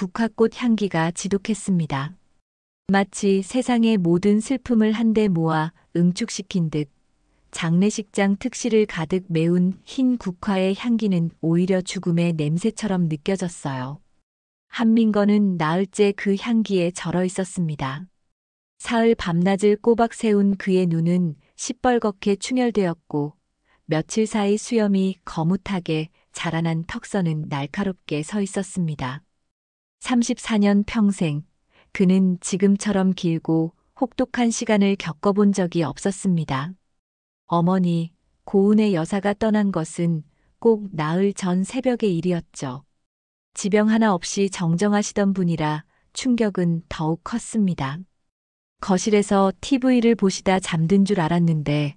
국화꽃 향기가 지독했습니다. 마치 세상의 모든 슬픔을 한데 모아 응축시킨 듯 장례식장 특실을 가득 메운 흰 국화의 향기는 오히려 죽음의 냄새처럼 느껴졌어요. 한민건은 나흘째 그 향기에 절어 있었습니다. 사흘 밤낮을 꼬박 세운 그의 눈은 시뻘겋게 충혈되었고 며칠 사이 수염이 거뭇하게 자라난 턱선은 날카롭게 서 있었습니다. 34년 평생 그는 지금처럼 길고 혹독한 시간을 겪어본 적이 없었습니다. 어머니, 고운의 여사가 떠난 것은 꼭 나흘 전 새벽의 일이었죠. 지병 하나 없이 정정하시던 분이라 충격은 더욱 컸습니다. 거실에서 TV를 보시다 잠든 줄 알았는데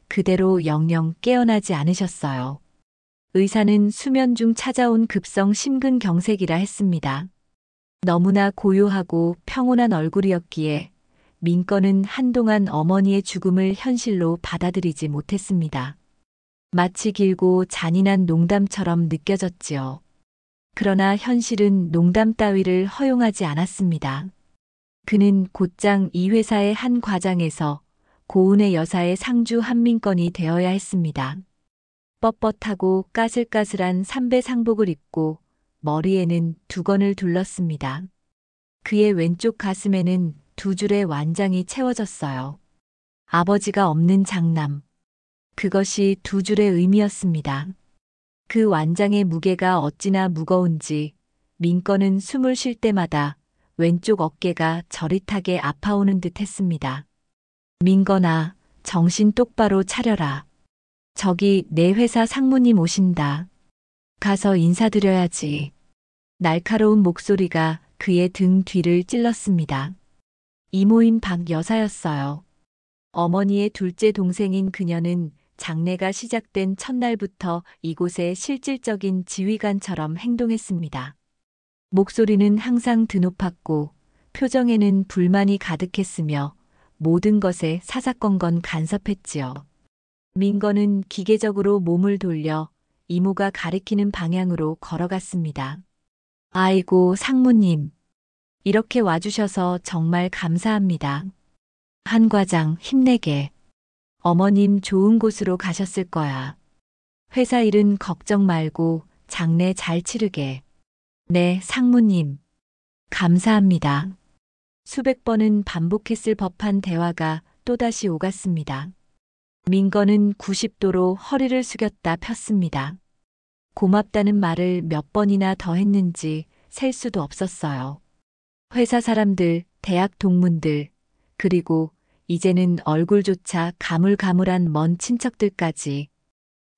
그대로 영영 깨어나지 않으셨어요. 의사는 수면 중 찾아온 급성 심근경색이라 했습니다. 너무나 고요하고 평온한 얼굴이었기에 민건은 한동안 어머니의 죽음을 현실로 받아들이지 못했습니다. 마치 길고 잔인한 농담처럼 느껴졌지요. 그러나 현실은 농담 따위를 허용하지 않았습니다. 그는 곧장 이 회사의 한 과장에서 고운의 여사의 상주 한민건이 되어야 했습니다. 뻣뻣하고 까슬까슬한 삼배 상복을 입고 머리에는 두건을 둘렀습니다. 그의 왼쪽 가슴에는 두 줄의 완장이 채워졌어요. 아버지가 없는 장남. 그것이 두 줄의 의미였습니다. 그 완장의 무게가 어찌나 무거운지 민건은 숨을 쉴 때마다 왼쪽 어깨가 저릿하게 아파오는 듯 했습니다. 민건아, 정신 똑바로 차려라. 저기 내 회사 상무님 오신다. 가서 인사드려야지. 날카로운 목소리가 그의 등 뒤를 찔렀습니다. 이모인 박 여사였어요. 어머니의 둘째 동생인 그녀는 장례가 시작된 첫날부터 이곳의 실질적인 지휘관처럼 행동했습니다. 목소리는 항상 드높았고 표정에는 불만이 가득했으며 모든 것에 사사건건 간섭했지요. 민건은 기계적으로 몸을 돌려 이모가 가리키는 방향으로 걸어갔습니다. 아이고 상무님, 이렇게 와주셔서 정말 감사합니다. 한 과장 힘내게. 어머님 좋은 곳으로 가셨을 거야. 회사 일은 걱정 말고 장례 잘 치르게. 네, 상무님. 감사합니다. 수백 번은 반복했을 법한 대화가 또다시 오갔습니다. 민건은 90도로 허리를 숙였다 폈습니다. 고맙다는 말을 몇 번이나 더 했는지 셀 수도 없었어요. 회사 사람들, 대학 동문들, 그리고 이제는 얼굴조차 가물가물한 먼 친척들까지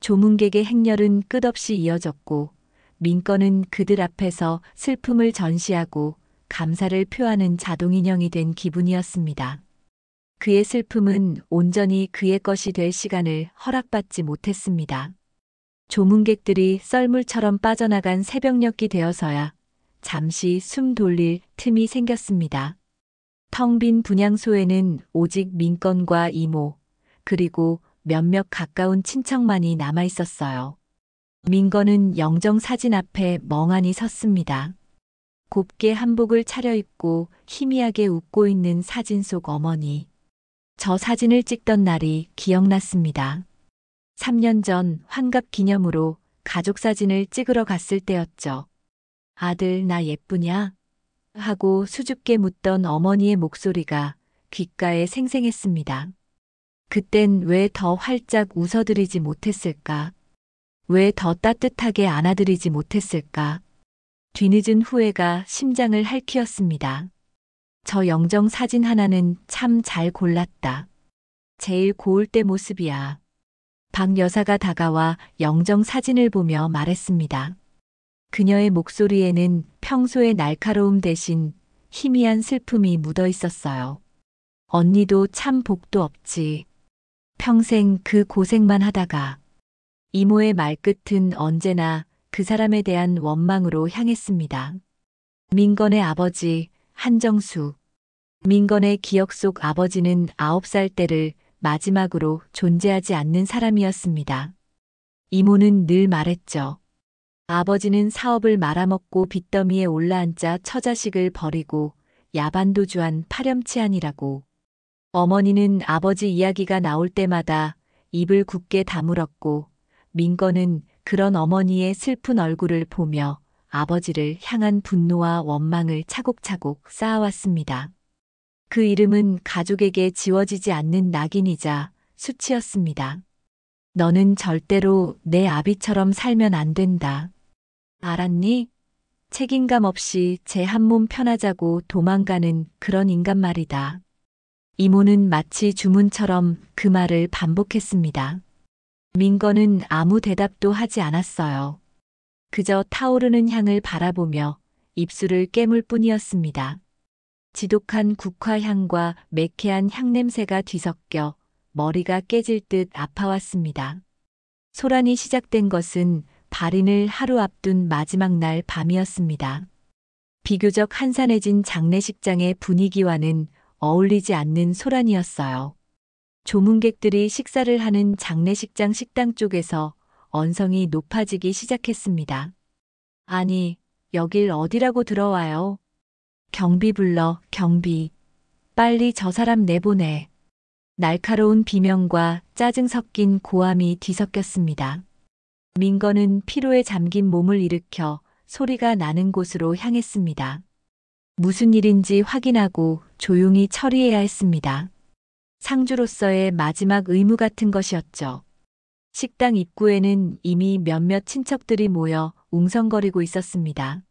조문객의 행렬은 끝없이 이어졌고 민건은 그들 앞에서 슬픔을 전시하고 감사를 표하는 자동인형이 된 기분이었습니다. 그의 슬픔은 온전히 그의 것이 될 시간을 허락받지 못했습니다. 조문객들이 썰물처럼 빠져나간 새벽녘이 되어서야 잠시 숨 돌릴 틈이 생겼습니다. 텅 빈 분향소에는 오직 민건과 이모, 그리고 몇몇 가까운 친척만이 남아 있었어요. 민건은 영정 사진 앞에 멍하니 섰습니다. 곱게 한복을 차려입고 희미하게 웃고 있는 사진 속 어머니. 저 사진을 찍던 날이 기억났습니다. 3년 전 환갑 기념으로 가족 사진을 찍으러 갔을 때였죠. 아들 나 예쁘냐? 하고 수줍게 묻던 어머니의 목소리가 귓가에 생생했습니다. 그땐 왜 더 활짝 웃어드리지 못했을까? 왜 더 따뜻하게 안아드리지 못했을까? 뒤늦은 후회가 심장을 핥히었습니다. 저 영정 사진 하나는 참 잘 골랐다. 제일 고울 때 모습이야. 박 여사가 다가와 영정 사진을 보며 말했습니다. 그녀의 목소리에는 평소의 날카로움 대신 희미한 슬픔이 묻어 있었어요. 언니도 참 복도 없지. 평생 그 고생만 하다가. 이모의 말끝은 언제나 그 사람에 대한 원망으로 향했습니다. 민건의 아버지 한정수. 민건의 기억 속 아버지는 9살 때를 마지막으로 존재하지 않는 사람이었습니다. 이모는 늘 말했죠. 아버지는 사업을 말아먹고 빚더미에 올라앉아 처자식을 버리고 야반도주한 파렴치한이라고. 어머니는 아버지 이야기가 나올 때마다 입을 굳게 다물었고 민건은 그런 어머니의 슬픈 얼굴을 보며 아버지를 향한 분노와 원망을 차곡차곡 쌓아왔습니다. 그 이름은 가족에게 지워지지 않는 낙인이자 수치였습니다. 너는 절대로 내 아비처럼 살면 안 된다. 알았니? 책임감 없이 제 한 몸 편하자고 도망가는 그런 인간 말이다. 이모는 마치 주문처럼 그 말을 반복했습니다. 민건은 아무 대답도 하지 않았어요. 그저 타오르는 향을 바라보며 입술을 깨물 뿐이었습니다. 지독한 국화향과 매캐한 향냄새가 뒤섞여 머리가 깨질 듯 아파왔습니다. 소란이 시작된 것은 발인을 하루 앞둔 마지막 날 밤이었습니다. 비교적 한산해진 장례식장의 분위기와는 어울리지 않는 소란이었어요. 조문객들이 식사를 하는 장례식장 식당 쪽에서 언성이 높아지기 시작했습니다. 아니, 여길 어디라고 들어와요? 경비 불러, 경비. 빨리 저 사람 내보내. 날카로운 비명과 짜증 섞인 고함이 뒤섞였습니다. 민건은 피로에 잠긴 몸을 일으켜 소리가 나는 곳으로 향했습니다. 무슨 일인지 확인하고 조용히 처리해야 했습니다. 상주로서의 마지막 의무 같은 것이었죠. 식당 입구에는 이미 몇몇 친척들이 모여 웅성거리고 있었습니다.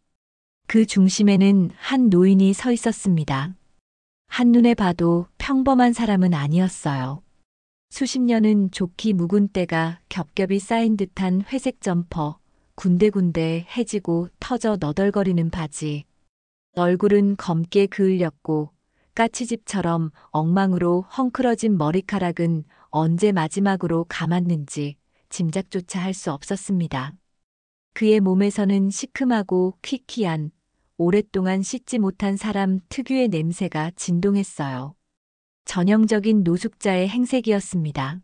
그 중심에는 한 노인이 서 있었습니다. 한눈에 봐도 평범한 사람은 아니었어요. 수십 년은 좋기 묵은 때가 겹겹이 쌓인 듯한 회색 점퍼, 군데군데 해지고 터져 너덜거리는 바지. 얼굴은 검게 그을렸고 까치집처럼 엉망으로 헝클어진 머리카락은 언제 마지막으로 감았는지 짐작조차 할 수 없었습니다. 그의 몸에서는 시큼하고 퀴퀴한 오랫동안 씻지 못한 사람 특유의 냄새가 진동했어요. 전형적인 노숙자의 행색이었습니다.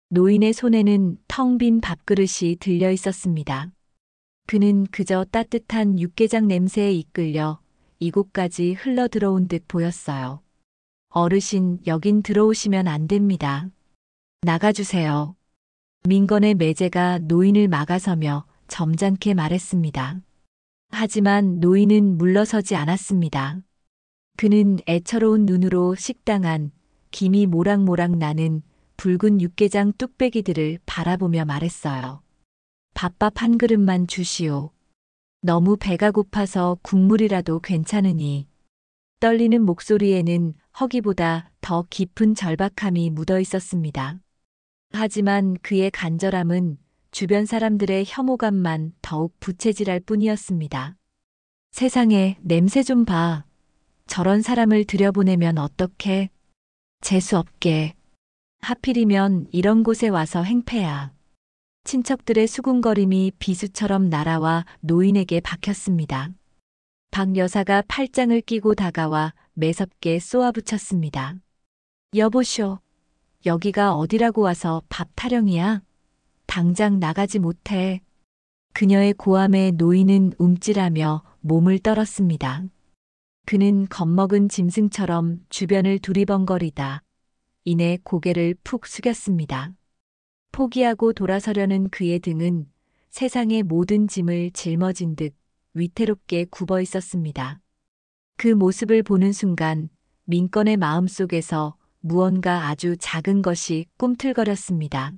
노인의 손에는 텅 빈 밥그릇이 들려 있었습니다. 그는 그저 따뜻한 육개장 냄새에 이끌려 이곳까지 흘러 들어온 듯 보였어요. 어르신, 여긴 들어오시면 안 됩니다. 나가주세요. 민건의 매제가 노인을 막아서며 점잖게 말했습니다. 하지만 노인은 물러서지 않았습니다. 그는 애처로운 눈으로 식당 안 김이 모락모락 나는 붉은 육개장 뚝배기들을 바라보며 말했어요. 밥밥 한 그릇만 주시오. 너무 배가 고파서 국물이라도 괜찮으니. 떨리는 목소리에는 허기보다 더 깊은 절박함이 묻어 있었습니다. 하지만 그의 간절함은 주변 사람들의 혐오감만 더욱 부채질할 뿐이었습니다. 세상에, 냄새 좀 봐. 저런 사람을 들여보내면 어떡해? 재수없게. 하필이면 이런 곳에 와서 행패야. 친척들의 수군거림이 비수처럼 날아와 노인에게 박혔습니다. 박 여사가 팔짱을 끼고 다가와 매섭게 쏘아붙였습니다. 여보쇼, 여기가 어디라고 와서 밥 타령이야? 당장 나가지 못해. 그녀의 고함에 노인은 움찔하며 몸을 떨었습니다. 그는 겁먹은 짐승처럼 주변을 두리번거리다 이내 고개를 푹 숙였습니다. 포기하고 돌아서려는 그의 등은 세상의 모든 짐을 짊어진 듯 위태롭게 굽어 있었습니다. 그 모습을 보는 순간 민건의 마음속에서 무언가 아주 작은 것이 꿈틀거렸습니다.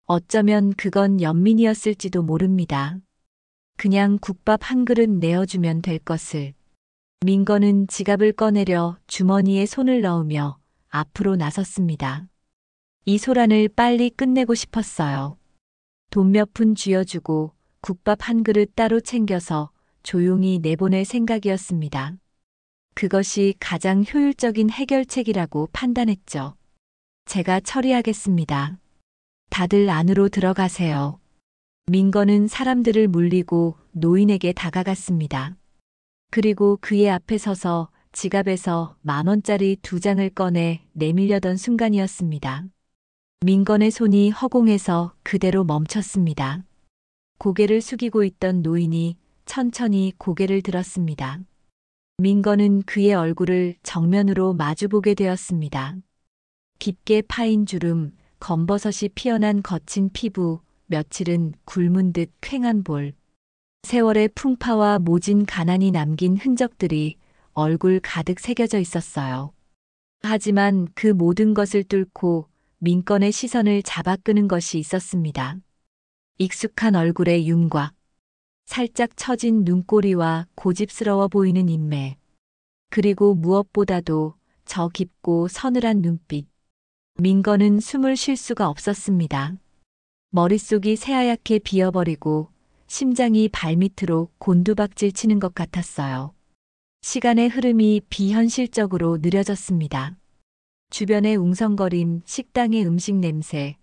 어쩌면 그건 연민이었을지도 모릅니다. 그냥 국밥 한 그릇 내어주면 될 것을. 민건은 지갑을 꺼내려 주머니에 손을 넣으며 앞으로 나섰습니다. 이 소란을 빨리 끝내고 싶었어요. 돈 몇 푼 쥐어주고 국밥 한 그릇 따로 챙겨서 조용히 내보낼 생각이었습니다. 그것이 가장 효율적인 해결책이라고 판단했죠. 제가 처리하겠습니다. 다들 안으로 들어가세요. 민건은 사람들을 물리고 노인에게 다가갔습니다. 그리고 그의 앞에 서서 지갑에서 10,000원짜리 2장을 꺼내 내밀려던 순간이었습니다. 민건의 손이 허공에서 그대로 멈췄습니다. 고개를 숙이고 있던 노인이 천천히 고개를 들었습니다. 민건은 그의 얼굴을 정면으로 마주보게 되었습니다. 깊게 파인 주름, 검버섯이 피어난 거친 피부, 며칠은 굶은 듯 퀭한 볼. 세월의 풍파와 모진 가난이 남긴 흔적들이 얼굴 가득 새겨져 있었어요. 하지만 그 모든 것을 뚫고 민건의 시선을 잡아끄는 것이 있었습니다. 익숙한 얼굴의 윤곽, 살짝 처진 눈꼬리와 고집스러워 보이는 인매, 그리고 무엇보다도 저 깊고 서늘한 눈빛. 민건은 숨을 쉴 수가 없었습니다. 머릿속이 새하얗게 비어버리고 심장이 발밑으로 곤두박질 치는 것 같았어요. 시간의 흐름이 비현실적으로 느려졌습니다. 주변의 웅성거림, 식당의 음식 냄새,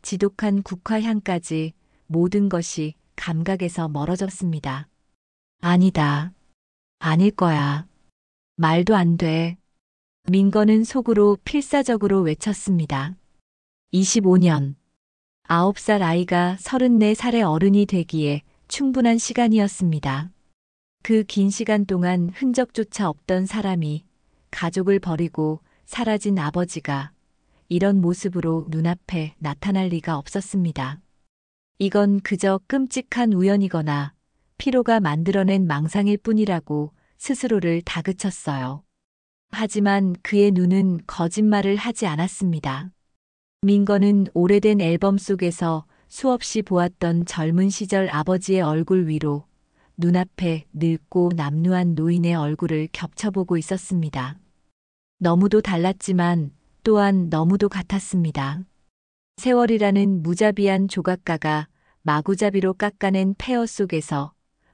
지독한 국화향까지 모든 것이 감각에서 멀어졌습니다. 아니다. 아닐 거야. 말도 안 돼. 민건은 속으로 필사적으로 외쳤습니다. 25년. 9살 아이가 34살의 어른이 되기에 충분한 시간이었습니다. 그 긴 시간 동안 흔적조차 없던 사람이, 가족을 버리고 사라진 아버지가 이런 모습으로 눈앞에 나타날 리가 없었습니다. 이건 그저 끔찍한 우연이거나 피로가 만들어낸 망상일 뿐이라고 스스로를 다그쳤어요. 하지만 그의 눈은 거짓말을 하지 않았습니다. 민건은 오래된 앨범 속에서 수없이 보았던 젊은 시절 아버지의 얼굴 위로 눈앞에 늙고 남루한 노인의 얼굴을 겹쳐보고 있었습니다. 너무도 달랐지만 또한 너무도 같았습니다. 세월이라는 무자비한 조각가가 마구잡이로 깎아낸 폐허 속에서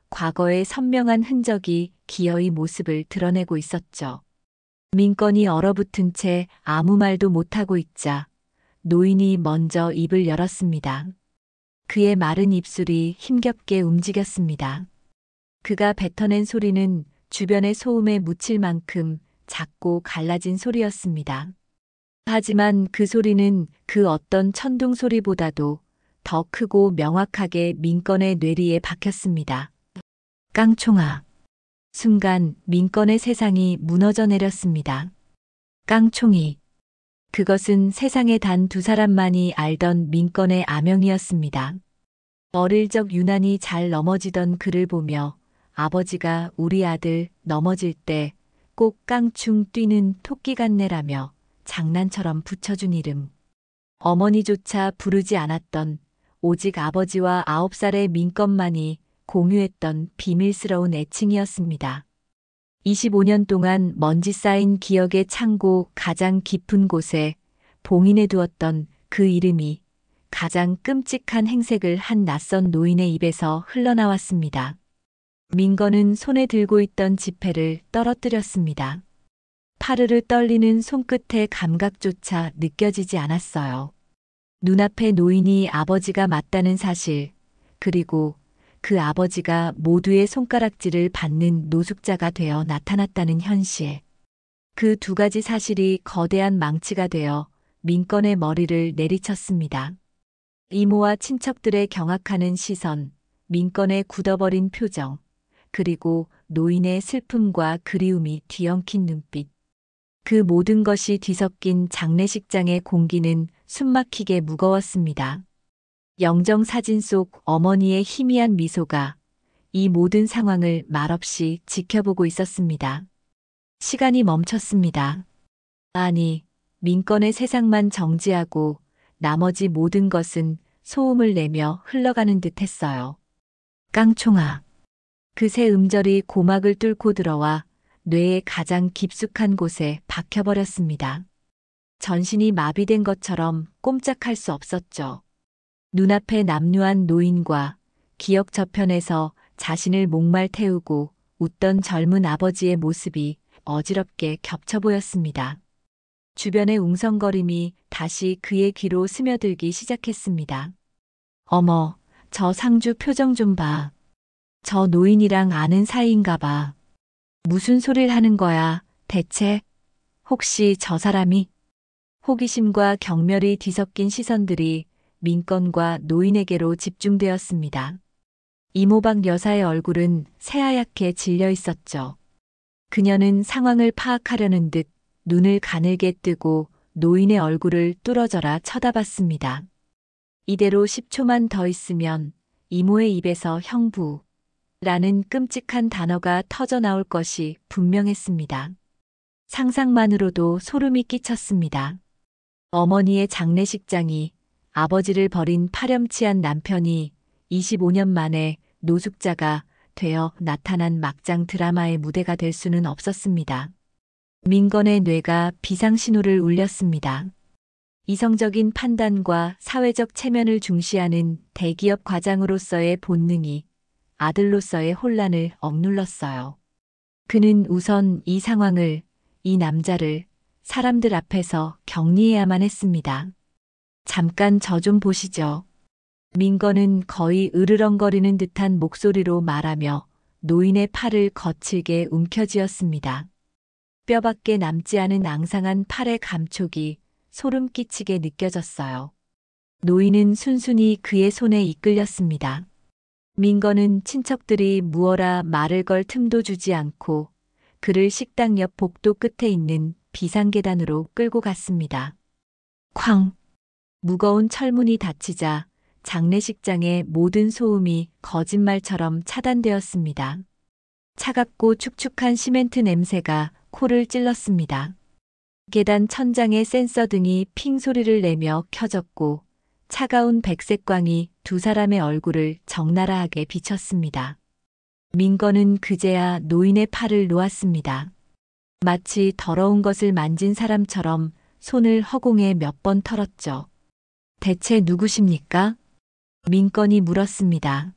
과거의 선명한 흔적이 기어이 모습을 드러내고 있었죠. 민건이 얼어붙은 채 아무 말도 못하고 있자 노인이 먼저 입을 열었습니다. 그의 마른 입술이 힘겹게 움직였습니다. 그가 뱉어낸 소리는 주변의 소음에 묻힐 만큼 작고 갈라진 소리였습니다. 하지만 그 소리는 그 어떤 천둥 소리보다도 더 크고 명확하게 민건의 뇌리에 박혔습니다. 깡총아. 순간 민건의 세상이 무너져 내렸습니다. 깡총이. 그것은 세상에 단 2사람만이 알던 민건의 아명이었습니다. 어릴 적 유난히 잘 넘어지던 그를 보며 아버지가 우리 아들 넘어질 때 꼭 깡충 뛰는 토끼 같네라며 장난처럼 붙여준 이름. 어머니조차 부르지 않았던 오직 아버지와 9살의 민건만이 공유했던 비밀스러운 애칭이었습니다. 25년 동안 먼지 쌓인 기억의 창고 가장 깊은 곳에 봉인해 두었던 그 이름이 가장 끔찍한 행색을 한 낯선 노인의 입에서 흘러나왔습니다. 민건은 손에 들고 있던 지폐를 떨어뜨렸습니다. 파르르 떨리는 손끝의 감각조차 느껴지지 않았어요. 눈앞의 노인이 아버지가 맞다는 사실, 그리고 그 아버지가 모두의 손가락질을 받는 노숙자가 되어 나타났다는 현실. 그 2가지 사실이 거대한 망치가 되어 민건의 머리를 내리쳤습니다. 이모와 친척들의 경악하는 시선, 민건의 굳어버린 표정, 그리고 노인의 슬픔과 그리움이 뒤엉킨 눈빛. 그 모든 것이 뒤섞인 장례식장의 공기는 숨막히게 무거웠습니다. 영정사진 속 어머니의 희미한 미소가 이 모든 상황을 말없이 지켜보고 있었습니다. 시간이 멈췄습니다. 아니, 민건의 세상만 정지하고 나머지 모든 것은 소음을 내며 흘러가는 듯 했어요. 깡총아. 그 새 음절이 고막을 뚫고 들어와 뇌의 가장 깊숙한 곳에 박혀버렸습니다. 전신이 마비된 것처럼 꼼짝할 수 없었죠. 눈앞에 남루한 노인과 기억 저편에서 자신을 목말 태우고 웃던 젊은 아버지의 모습이 어지럽게 겹쳐 보였습니다. 주변의 웅성거림이 다시 그의 귀로 스며들기 시작했습니다. 어머, 저 상주 표정 좀 봐. 저 노인이랑 아는 사이인가 봐. 무슨 소리를 하는 거야, 대체? 혹시 저 사람이? 호기심과 경멸이 뒤섞인 시선들이 민건과 노인에게로 집중되었습니다. 이모박 여사의 얼굴은 새하얗게 질려 있었죠. 그녀는 상황을 파악하려는 듯 눈을 가늘게 뜨고 노인의 얼굴을 뚫어져라 쳐다봤습니다. 이대로 10초만 더 있으면 이모의 입에서 형부라는 끔찍한 단어가 터져 나올 것이 분명했습니다. 상상만으로도 소름이 끼쳤습니다. 어머니의 장례식장이 아버지를 버린 파렴치한 남편이 25년 만에 노숙자가 되어 나타난 막장 드라마의 무대가 될 수는 없었습니다. 민건의 뇌가 비상신호를 울렸습니다. 이성적인 판단과 사회적 체면을 중시하는 대기업 과장으로서의 본능이 아들로서의 혼란을 억눌렀어요. 그는 우선 이 상황을, 이 남자를 사람들 앞에서 격리해야만 했습니다. 잠깐 저 좀 보시죠. 민건은 거의 으르렁거리는 듯한 목소리로 말하며 노인의 팔을 거칠게 움켜쥐었습니다. 뼈밖에 남지 않은 앙상한 팔의 감촉이 소름 끼치게 느껴졌어요. 노인은 순순히 그의 손에 이끌렸습니다. 민건은 친척들이 무어라 말을 걸 틈도 주지 않고 그를 식당 옆 복도 끝에 있는 비상계단으로 끌고 갔습니다. 쾅! 무거운 철문이 닫히자 장례식장의 모든 소음이 거짓말처럼 차단되었습니다. 차갑고 축축한 시멘트 냄새가 코를 찔렀습니다. 계단 천장의 센서 등이 핑 소리를 내며 켜졌고 차가운 백색 광이 두 사람의 얼굴을 적나라하게 비쳤습니다. 민건은 그제야 노인의 팔을 놓았습니다. 마치 더러운 것을 만진 사람처럼 손을 허공에 몇 번 털었죠. 대체 누구십니까? 민건이 물었습니다.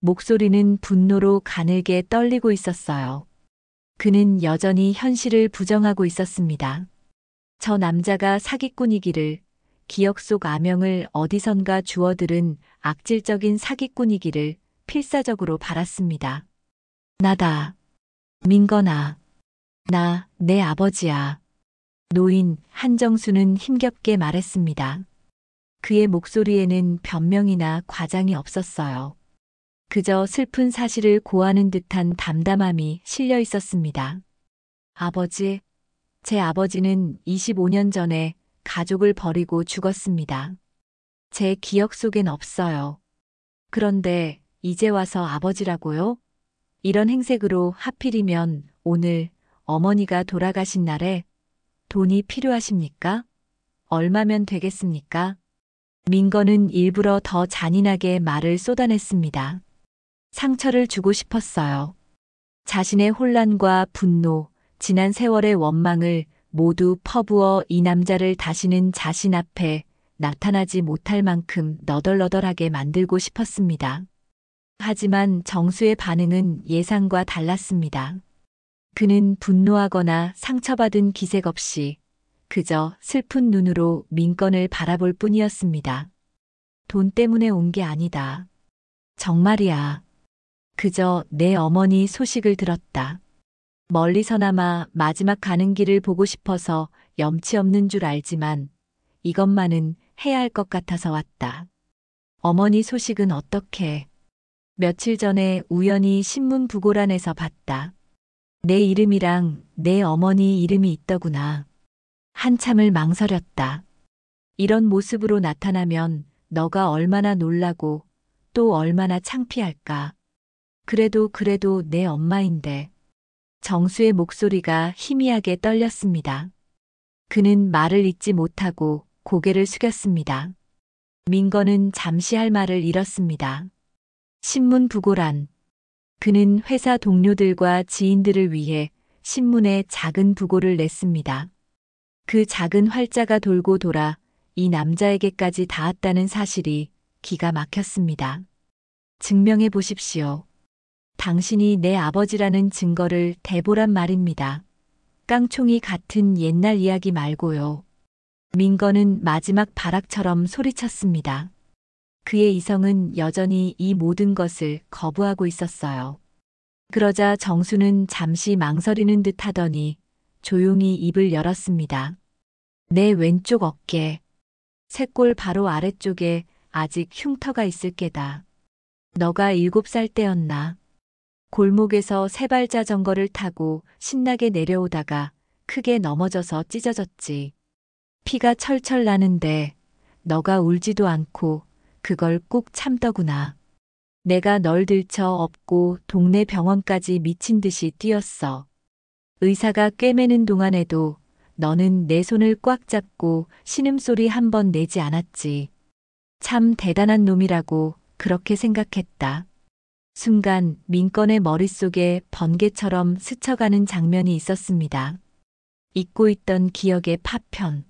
목소리는 분노로 가늘게 떨리고 있었어요. 그는 여전히 현실을 부정하고 있었습니다. 저 남자가 사기꾼이기를, 기억 속 아명을 어디선가 주워들은 악질적인 사기꾼이기를 필사적으로 바랐습니다. 나다. 민건아. 나, 내 아버지야. 노인 한정수는 힘겹게 말했습니다. 그의 목소리에는 변명이나 과장이 없었어요. 그저 슬픈 사실을 고하는 듯한 담담함이 실려 있었습니다. 아버지, 제 아버지는 25년 전에 가족을 버리고 죽었습니다. 제 기억 속엔 없어요. 그런데 이제 와서 아버지라고요? 이런 행색으로 하필이면 오늘 어머니가 돌아가신 날에 돈이 필요하십니까? 얼마면 되겠습니까? 민건은 일부러 더 잔인하게 말을 쏟아냈습니다. 상처를 주고 싶었어요. 자신의 혼란과 분노, 지난 세월의 원망을 모두 퍼부어 이 남자를 다시는 자신 앞에 나타나지 못할 만큼 너덜너덜하게 만들고 싶었습니다. 하지만 정수의 반응은 예상과 달랐습니다. 그는 분노하거나 상처받은 기색 없이 그저 슬픈 눈으로 민건을 바라볼 뿐이었습니다. 돈 때문에 온 게 아니다. 정말이야. 그저 내 어머니 소식을 들었다. 멀리서나마 마지막 가는 길을 보고 싶어서 염치 없는 줄 알지만 이것만은 해야 할 것 같아서 왔다. 어머니 소식은 어떻게? 며칠 전에 우연히 신문 부고란에서 봤다. 내 이름이랑 내 어머니 이름이 있더구나. 한참을 망설였다. 이런 모습으로 나타나면 너가 얼마나 놀라고 또 얼마나 창피할까. 그래도 내 엄마인데. 정수의 목소리가 희미하게 떨렸습니다. 그는 말을 잇지 못하고 고개를 숙였습니다. 민건은 잠시 할 말을 잃었습니다. 신문 부고란. 그는 회사 동료들과 지인들을 위해 신문에 작은 부고를 냈습니다. 그 작은 활자가 돌고 돌아 이 남자에게까지 닿았다는 사실이 기가 막혔습니다. 증명해 보십시오. 당신이 내 아버지라는 증거를 대보란 말입니다. 깡총이 같은 옛날 이야기 말고요. 민건은 마지막 발악처럼 소리쳤습니다. 그의 이성은 여전히 이 모든 것을 거부하고 있었어요. 그러자 정수는 잠시 망설이는 듯 하더니 조용히 입을 열었습니다. 내 왼쪽 어깨, 쇄골 바로 아래쪽에 아직 흉터가 있을 게다. 너가 7살 때였나? 골목에서 세발 자전거를 타고 신나게 내려오다가 크게 넘어져서 찢어졌지. 피가 철철 나는데 너가 울지도 않고 그걸 꾹 참더구나. 내가 널 들쳐 업고 동네 병원까지 미친 듯이 뛰었어. 의사가 꿰매는 동안에도 너는 내 손을 꽉 잡고 신음소리 한 번 내지 않았지. 참 대단한 놈이라고 그렇게 생각했다. 순간 민건의 머릿속에 번개처럼 스쳐가는 장면이 있었습니다. 잊고 있던 기억의 파편.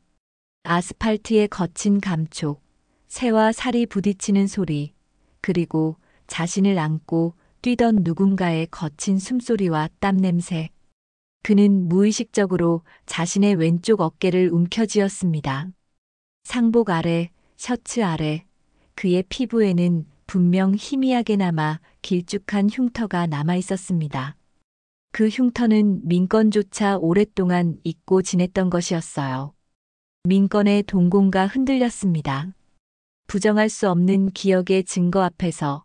아스팔트의 거친 감촉, 새와 살이 부딪히는 소리, 그리고 자신을 안고 뛰던 누군가의 거친 숨소리와 땀 냄새. 그는 무의식적으로 자신의 왼쪽 어깨를 움켜쥐었습니다. 상복 아래, 셔츠 아래, 그의 피부에는 분명 희미하게나마 길쭉한 흉터가 남아 있었습니다. 그 흉터는 민건조차 오랫동안 잊고 지냈던 것이었어요. 민건의 동공가 흔들렸습니다. 부정할 수 없는 기억의 증거 앞에서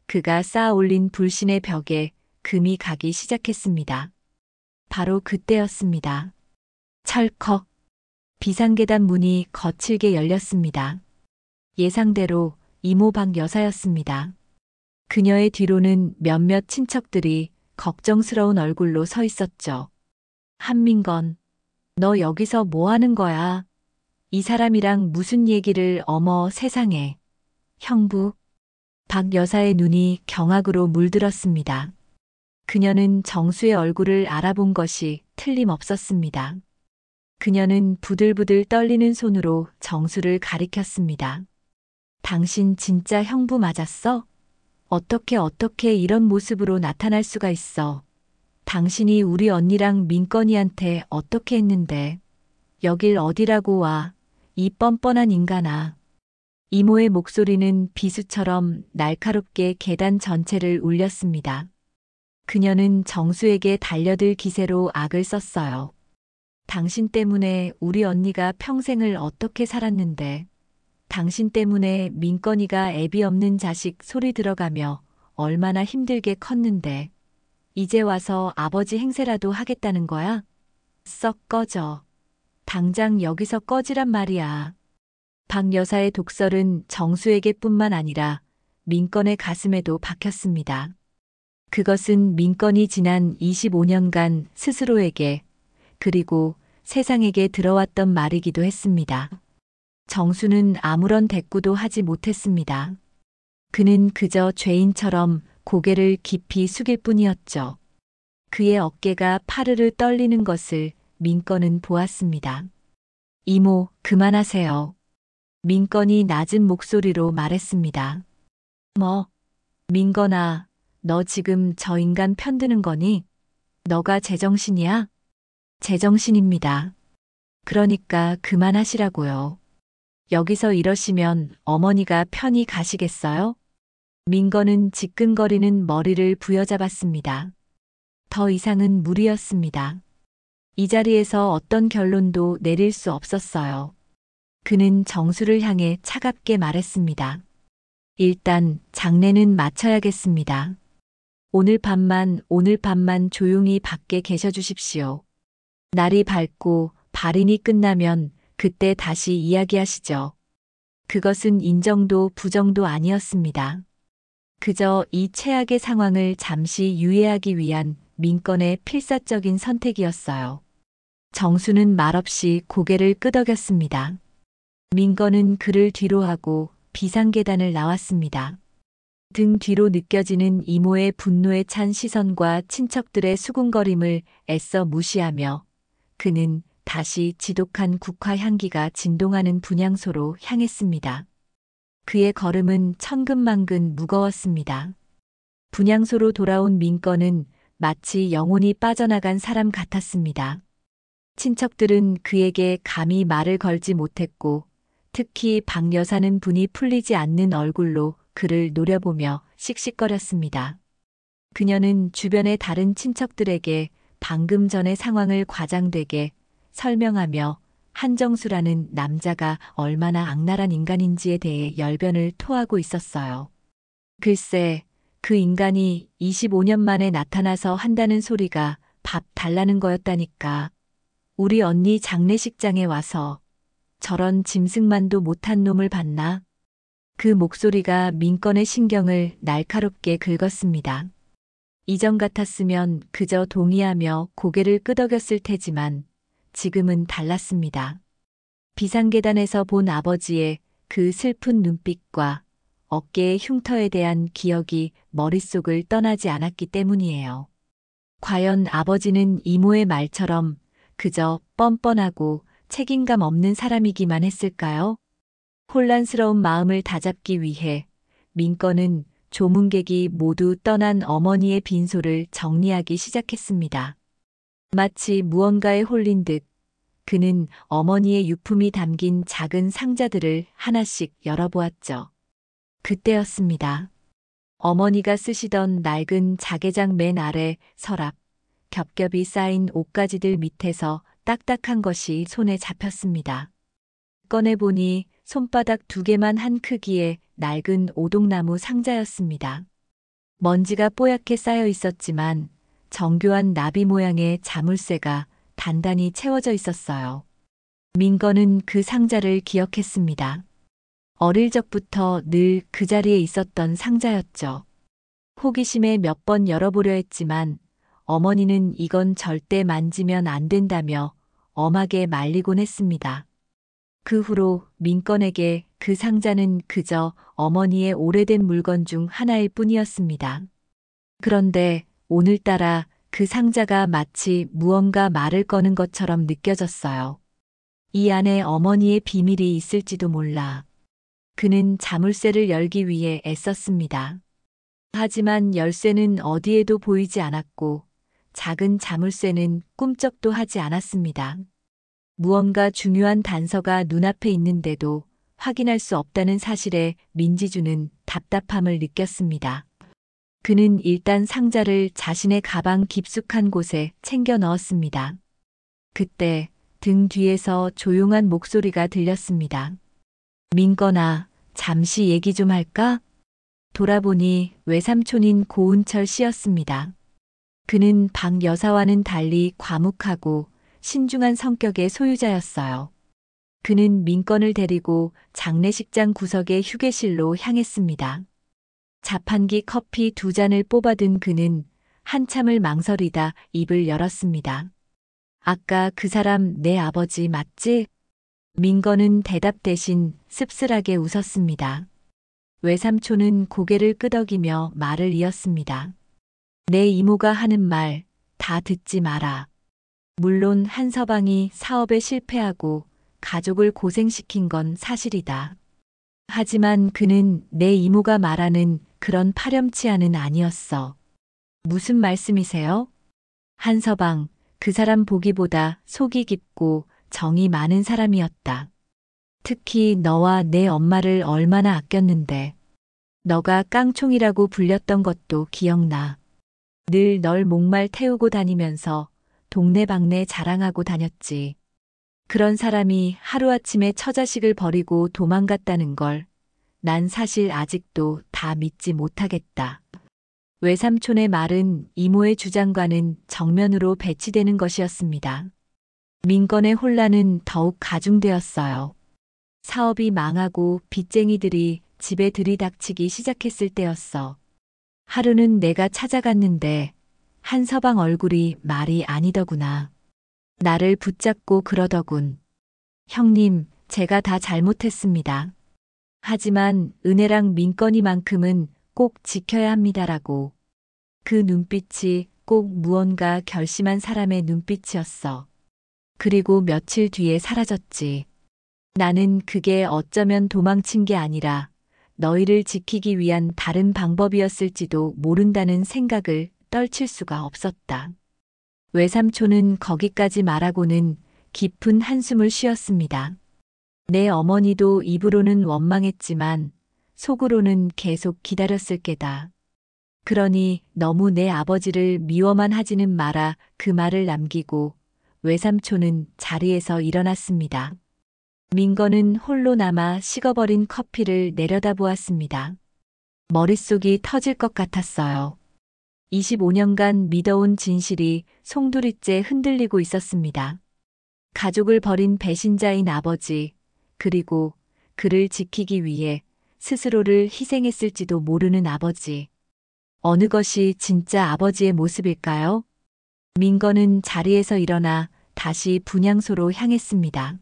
그가 쌓아 올린 불신의 벽에 금이 가기 시작했습니다. 바로 그때였습니다. 철컥. 비상계단 문이 거칠게 열렸습니다. 예상대로 이모 박 여사였습니다. 그녀의 뒤로는 몇몇 친척들이 걱정스러운 얼굴로 서 있었죠. 한민건, 너 여기서 뭐 하는 거야? 이 사람이랑 무슨 얘기를 어머 세상에. 형부. 박 여사의 눈이 경악으로 물들었습니다. 그녀는 정수의 얼굴을 알아본 것이 틀림없었습니다. 그녀는 부들부들 떨리는 손으로 정수를 가리켰습니다. 당신 진짜 형부 맞았어? 어떻게 이런 모습으로 나타날 수가 있어? 당신이 우리 언니랑 민건이한테 어떻게 했는데? 여길 어디라고 와? 이 뻔뻔한 인간아. 이모의 목소리는 비수처럼 날카롭게 계단 전체를 울렸습니다. 그녀는 정수에게 달려들 기세로 악을 썼어요. 당신 때문에 우리 언니가 평생을 어떻게 살았는데, 당신 때문에 민건이가 애비 없는 자식 소리 들어가며 얼마나 힘들게 컸는데, 이제 와서 아버지 행세라도 하겠다는 거야? 썩 꺼져. 당장 여기서 꺼지란 말이야. 박 여사의 독설은 정수에게뿐만 아니라 민건의 가슴에도 박혔습니다. 그것은 민건이 지난 25년간 스스로에게 그리고 세상에게 들어왔던 말이기도 했습니다. 정수는 아무런 대꾸도 하지 못했습니다. 그는 그저 죄인처럼 고개를 깊이 숙일 뿐이었죠. 그의 어깨가 파르르 떨리는 것을 민건은 보았습니다. 이모, 그만하세요. 민건이 낮은 목소리로 말했습니다. 뭐? 민건아, 너 지금 저 인간 편드는 거니? 너가 제정신이야? 제정신입니다. 그러니까 그만하시라고요. 여기서 이러시면 어머니가 편히 가시겠어요? 민건은 지끈거리는 머리를 부여잡았습니다. 더 이상은 무리였습니다. 이 자리에서 어떤 결론도 내릴 수 없었어요. 그는 정수를 향해 차갑게 말했습니다. 일단 장례는 마쳐야겠습니다. 오늘 밤만 조용히 밖에 계셔 주십시오. 날이 밝고 발인이 끝나면 그때 다시 이야기하시죠. 그것은 인정도 부정도 아니었습니다. 그저 이 최악의 상황을 잠시 유예하기 위한 민건의 필사적인 선택이었어요. 정수는 말없이 고개를 끄덕였습니다. 민건은 그를 뒤로하고 비상계단을 나왔습니다. 등 뒤로 느껴지는 이모의 분노에 찬 시선과 친척들의 수군거림을 애써 무시하며 그는 다시 지독한 국화 향기가 진동하는 분향소로 향했습니다. 그의 걸음은 천근만근 무거웠습니다. 분향소로 돌아온 민건은 마치 영혼이 빠져나간 사람 같았습니다. 친척들은 그에게 감히 말을 걸지 못했고 특히 박 여사는 분이 풀리지 않는 얼굴로 그를 노려보며 씩씩거렸습니다. 그녀는 주변의 다른 친척들에게 방금 전의 상황을 과장되게 설명하며 한정수라는 남자가 얼마나 악랄한 인간인지에 대해 열변을 토하고 있었어요. 글쎄, 그 인간이 25년 만에 나타나서 한다는 소리가 밥 달라는 거였다니까. 우리 언니 장례식장에 와서 저런 짐승만도 못한 놈을 봤나? 그 목소리가 민건의 신경을 날카롭게 긁었습니다. 이전 같았으면 그저 동의하며 고개를 끄덕였을 테지만 지금은 달랐습니다. 비상계단에서 본 아버지의 그 슬픈 눈빛과 어깨의 흉터에 대한 기억이 머릿속을 떠나지 않았기 때문이에요. 과연 아버지는 이모의 말처럼 그저 뻔뻔하고 책임감 없는 사람이기만 했을까요? 혼란스러운 마음을 다잡기 위해 민건은 조문객이 모두 떠난 어머니의 빈소를 정리하기 시작했습니다. 마치 무언가에 홀린 듯 그는 어머니의 유품이 담긴 작은 상자들을 하나씩 열어보았죠. 그때였습니다. 어머니가 쓰시던 낡은 자개장 맨 아래 서랍, 겹겹이 쌓인 옷가지들 밑에서 딱딱한 것이 손에 잡혔습니다. 꺼내보니 손바닥 2개만 한 크기의 낡은 오동나무 상자였습니다. 먼지가 뽀얗게 쌓여 있었지만 정교한 나비 모양의 자물쇠가 단단히 채워져 있었어요. 민건은 그 상자를 기억했습니다. 어릴 적부터 늘 그 자리에 있었던 상자였죠. 호기심에 몇 번 열어보려 했지만 어머니는 이건 절대 만지면 안 된다며 엄하게 말리곤 했습니다. 그 후로 민건에게 그 상자는 그저 어머니의 오래된 물건 중 하나일 뿐이었습니다. 그런데 오늘따라 그 상자가 마치 무언가 말을 거는 것처럼 느껴졌어요. 이 안에 어머니의 비밀이 있을지도 몰라. 그는 자물쇠를 열기 위해 애썼습니다. 하지만 열쇠는 어디에도 보이지 않았고 작은 자물쇠는 꿈쩍도 하지 않았습니다. 무언가 중요한 단서가 눈앞에 있는데도 확인할 수 없다는 사실에 민지주는 답답함을 느꼈습니다. 그는 일단 상자를 자신의 가방 깊숙한 곳에 챙겨 넣었습니다. 그때 등 뒤에서 조용한 목소리가 들렸습니다. 민건아, 잠시 얘기 좀 할까? 돌아보니 외삼촌인 고은철 씨였습니다. 그는 박 여사와는 달리 과묵하고 신중한 성격의 소유자였어요. 그는 민건을 데리고 장례식장 구석의 휴게실로 향했습니다. 자판기 커피 2잔을 뽑아든 그는 한참을 망설이다 입을 열었습니다. 아까 그 사람 내 아버지 맞지? 민건은 대답 대신 씁쓸하게 웃었습니다. 외삼촌은 고개를 끄덕이며 말을 이었습니다. 내 이모가 하는 말 다 듣지 마라. 물론 한서방이 사업에 실패하고 가족을 고생시킨 건 사실이다. 하지만 그는 내 이모가 말하는 그런 파렴치한은 아니었어. 무슨 말씀이세요? 한서방, 그 사람 보기보다 속이 깊고 정이 많은 사람이었다. 특히 너와 내 엄마를 얼마나 아꼈는데. 너가 깡총이라고 불렸던 것도 기억나. 늘 널 목말 태우고 다니면서 동네방네 자랑하고 다녔지. 그런 사람이 하루아침에 처자식을 버리고 도망갔다는 걸 난 사실 아직도 다 믿지 못하겠다. 외삼촌의 말은 이모의 주장과는 정면으로 배치되는 것이었습니다. 민건의 혼란은 더욱 가중되었어요. 사업이 망하고 빚쟁이들이 집에 들이닥치기 시작했을 때였어. 하루는 내가 찾아갔는데 한서방 얼굴이 말이 아니더구나. 나를 붙잡고 그러더군. 형님, 제가 다 잘못했습니다. 하지만 은혜랑 민건이만큼은 꼭 지켜야 합니다라고. 그 눈빛이 꼭 무언가 결심한 사람의 눈빛이었어. 그리고 며칠 뒤에 사라졌지. 나는 그게 어쩌면 도망친 게 아니라 너희를 지키기 위한 다른 방법이었을지도 모른다는 생각을 떨칠 수가 없었다. 외삼촌은 거기까지 말하고는 깊은 한숨을 쉬었습니다. 내 어머니도 입으로는 원망했지만 속으로는 계속 기다렸을 게다. 그러니 너무 내 아버지를 미워만 하지는 마라 그 말을 남기고 외삼촌은 자리에서 일어났습니다. 민건은 홀로 남아 식어버린 커피를 내려다보았습니다. 머릿속이 터질 것 같았어요. 25년간 믿어온 진실이 송두리째 흔들리고 있었습니다. 가족을 버린 배신자인 아버지, 그리고 그를 지키기 위해 스스로를 희생했을지도 모르는 아버지. 어느 것이 진짜 아버지의 모습일까요? 민건은 자리에서 일어나 다시 분향소로 향했습니다.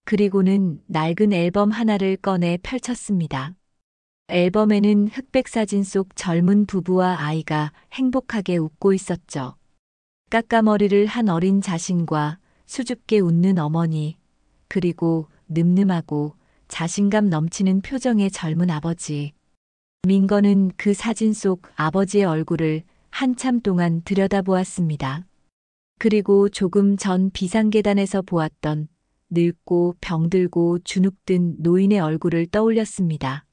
그리고는 낡은 앨범 하나를 꺼내 펼쳤습니다. 앨범에는 흑백 사진 속 젊은 부부와 아이가 행복하게 웃고 있었죠. 까까머리를 한 어린 자신과 수줍게 웃는 어머니, 그리고 늠름하고 자신감 넘치는 표정의 젊은 아버지. 민건은 그 사진 속 아버지의 얼굴을 한참 동안 들여다보았습니다. 그리고 조금 전 비상계단에서 보았던 늙고 병들고 주눅든 노인의 얼굴을 떠올렸습니다.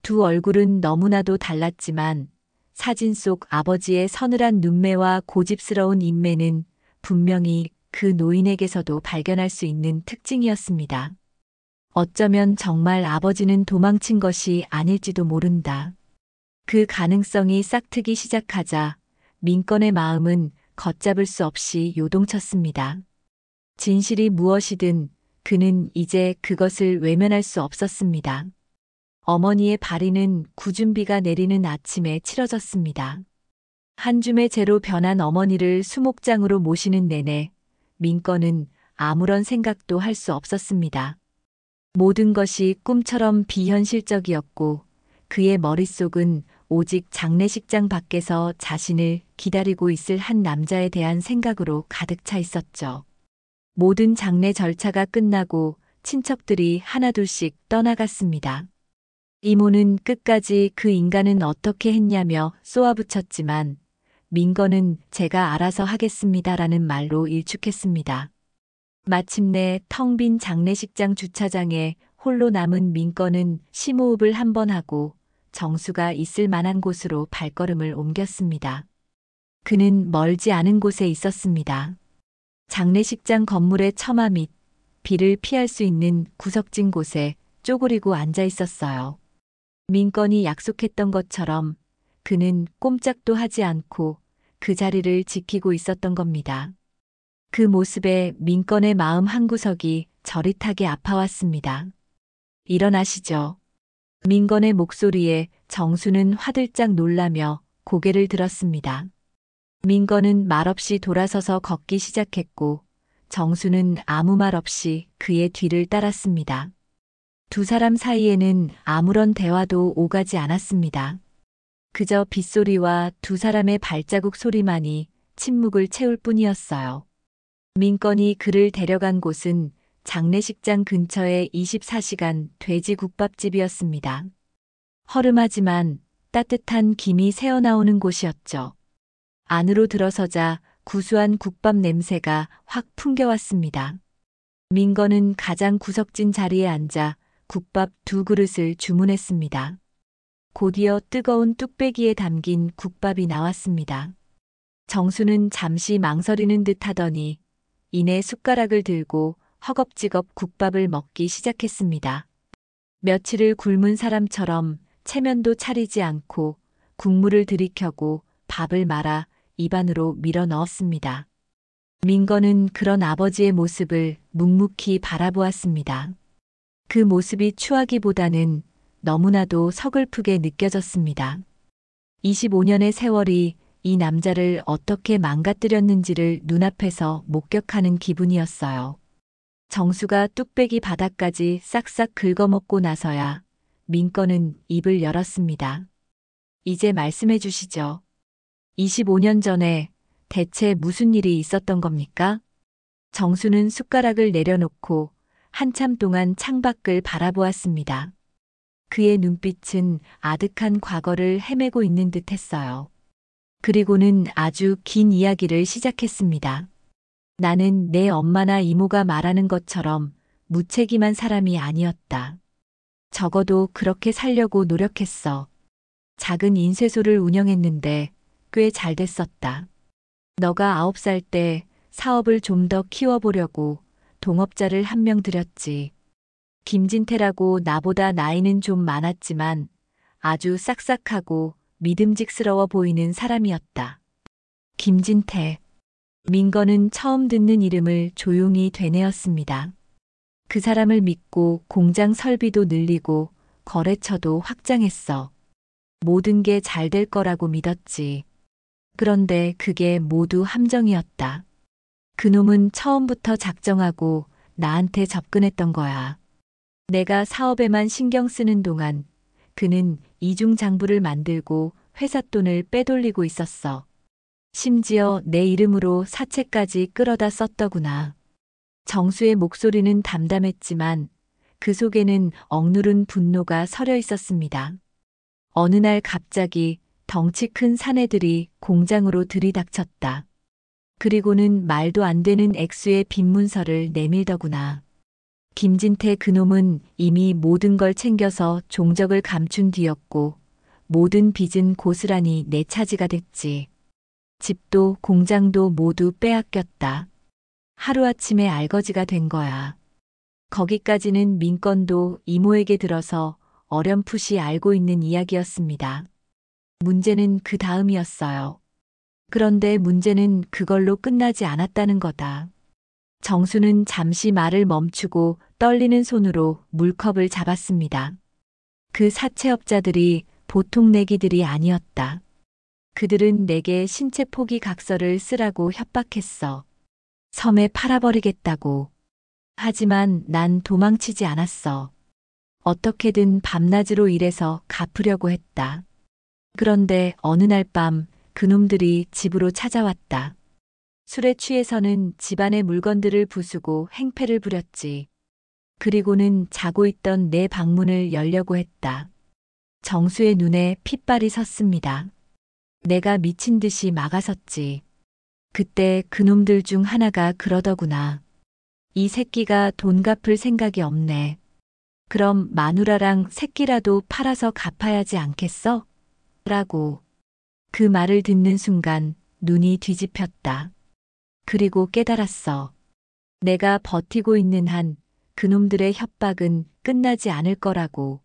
두 얼굴은 너무나도 달랐지만 사진 속 아버지의 서늘한 눈매와 고집스러운 인매는 분명히 그 노인에게서도 발견할 수 있는 특징이었습니다. 어쩌면 정말 아버지는 도망친 것이 아닐지도 모른다. 그 가능성이 싹트기 시작하자 민건의 마음은 걷잡을 수 없이 요동쳤습니다. 진실이 무엇이든 그는 이제 그것을 외면할 수 없었습니다. 어머니의 발인은 구준비가 내리는 아침에 치러졌습니다. 한 줌의 재로 변한 어머니를 수목장으로 모시는 내내 민건은 아무런 생각도 할 수 없었습니다. 모든 것이 꿈처럼 비현실적이었고 그의 머릿속은 오직 장례식장 밖에서 자신을 기다리고 있을 한 남자에 대한 생각으로 가득 차 있었죠. 모든 장례 절차가 끝나고 친척들이 하나둘씩 떠나갔습니다. 이모는 끝까지 그 인간은 어떻게 했냐며 쏘아붙였지만 민건은 제가 알아서 하겠습니다라는 말로 일축했습니다. 마침내 텅 빈 장례식장 주차장에 홀로 남은 민건은 심호흡을 한 번 하고 정수가 있을 만한 곳으로 발걸음을 옮겼습니다. 그는 멀지 않은 곳에 있었습니다. 장례식장 건물의 처마 밑 비를 피할 수 있는 구석진 곳에 쪼그리고 앉아 있었어요. 민건이 약속했던 것처럼 그는 꼼짝도 하지 않고 그 자리를 지키고 있었던 겁니다. 그 모습에 민건의 마음 한구석이 저릿하게 아파왔습니다. 일어나시죠. 민건의 목소리에 정수는 화들짝 놀라며 고개를 들었습니다. 민건은 말없이 돌아서서 걷기 시작했고 정수는 아무 말 없이 그의 뒤를 따랐습니다. 두 사람 사이에는 아무런 대화도 오가지 않았습니다. 그저 빗소리와 두 사람의 발자국 소리만이 침묵을 채울 뿐이었어요. 민건이 그를 데려간 곳은 장례식장 근처의 24시간 돼지국밥집이었습니다. 허름하지만 따뜻한 김이 새어나오는 곳이었죠. 안으로 들어서자 구수한 국밥 냄새가 확 풍겨왔습니다. 민건은 가장 구석진 자리에 앉아 국밥 2그릇을 주문했습니다. 곧이어 뜨거운 뚝배기에 담긴 국밥이 나왔습니다. 정수는 잠시 망설이는 듯 하더니 이내 숟가락을 들고 허겁지겁 국밥을 먹기 시작했습니다. 며칠을 굶은 사람처럼 체면도 차리지 않고 국물을 들이켜고 밥을 말아 입안으로 밀어 넣었습니다. 민건은 그런 아버지의 모습을 묵묵히 바라보았습니다. 그 모습이 추하기보다는 너무나도 서글프게 느껴졌습니다. 25년의 세월이 이 남자를 어떻게 망가뜨렸는지를 눈앞에서 목격하는 기분이었어요. 정수가 뚝배기 바닥까지 싹싹 긁어먹고 나서야 민건은 입을 열었습니다. 이제 말씀해 주시죠. 25년 전에 대체 무슨 일이 있었던 겁니까? 정수는 숟가락을 내려놓고 한참 동안 창밖을 바라보았습니다. 그의 눈빛은 아득한 과거를 헤매고 있는 듯 했어요. 그리고는 아주 긴 이야기를 시작했습니다. 나는 내 엄마나 이모가 말하는 것처럼 무책임한 사람이 아니었다. 적어도 그렇게 살려고 노력했어. 작은 인쇄소를 운영했는데 꽤 잘 됐었다. 너가 9살 때 사업을 좀 더 키워보려고 동업자를 한 명 들였지. 김진태라고 나보다 나이는 좀 많았지만 아주 싹싹하고 믿음직스러워 보이는 사람이었다. 김진태. 민건은 처음 듣는 이름을 조용히 되뇌었습니다. 그 사람을 믿고 공장 설비도 늘리고 거래처도 확장했어. 모든 게 잘 될 거라고 믿었지. 그런데 그게 모두 함정이었다. 그놈은 처음부터 작정하고 나한테 접근했던 거야. 내가 사업에만 신경 쓰는 동안 그는 이중장부를 만들고 회사 돈을 빼돌리고 있었어. 심지어 내 이름으로 사채까지 끌어다 썼더구나. 정수의 목소리는 담담했지만 그 속에는 억누른 분노가 서려 있었습니다. 어느 날 갑자기 덩치 큰 사내들이 공장으로 들이닥쳤다. 그리고는 말도 안 되는 액수의 빈문서를 내밀더구나. 김진태 그놈은 이미 모든 걸 챙겨서 종적을 감춘 뒤였고 모든 빚은 고스란히 내 차지가 됐지. 집도 공장도 모두 빼앗겼다. 하루아침에 알거지가 된 거야. 거기까지는 민건도 이모에게 들어서 어렴풋이 알고 있는 이야기였습니다. 문제는 그 다음이었어요. 그런데 문제는 그걸로 끝나지 않았다는 거다. 정수는 잠시 말을 멈추고 떨리는 손으로 물컵을 잡았습니다. 그 사채업자들이 보통 내기들이 아니었다. 그들은 내게 신체 포기 각서를 쓰라고 협박했어. 섬에 팔아버리겠다고. 하지만 난 도망치지 않았어. 어떻게든 밤낮으로 일해서 갚으려고 했다. 그런데 어느 날 밤 그놈들이 집으로 찾아왔다. 술에 취해서는 집안의 물건들을 부수고 행패를 부렸지. 그리고는 자고 있던 내 방문을 열려고 했다. 정수의 눈에 핏발이 섰습니다. 내가 미친 듯이 막아섰지. 그때 그놈들 중 하나가 그러더구나. 이 새끼가 돈 갚을 생각이 없네. 그럼 마누라랑 새끼라도 팔아서 갚아야지 않겠어? 라고. 그 말을 듣는 순간 눈이 뒤집혔다. 그리고 깨달았어. 내가 버티고 있는 한 그놈들의 협박은 끝나지 않을 거라고.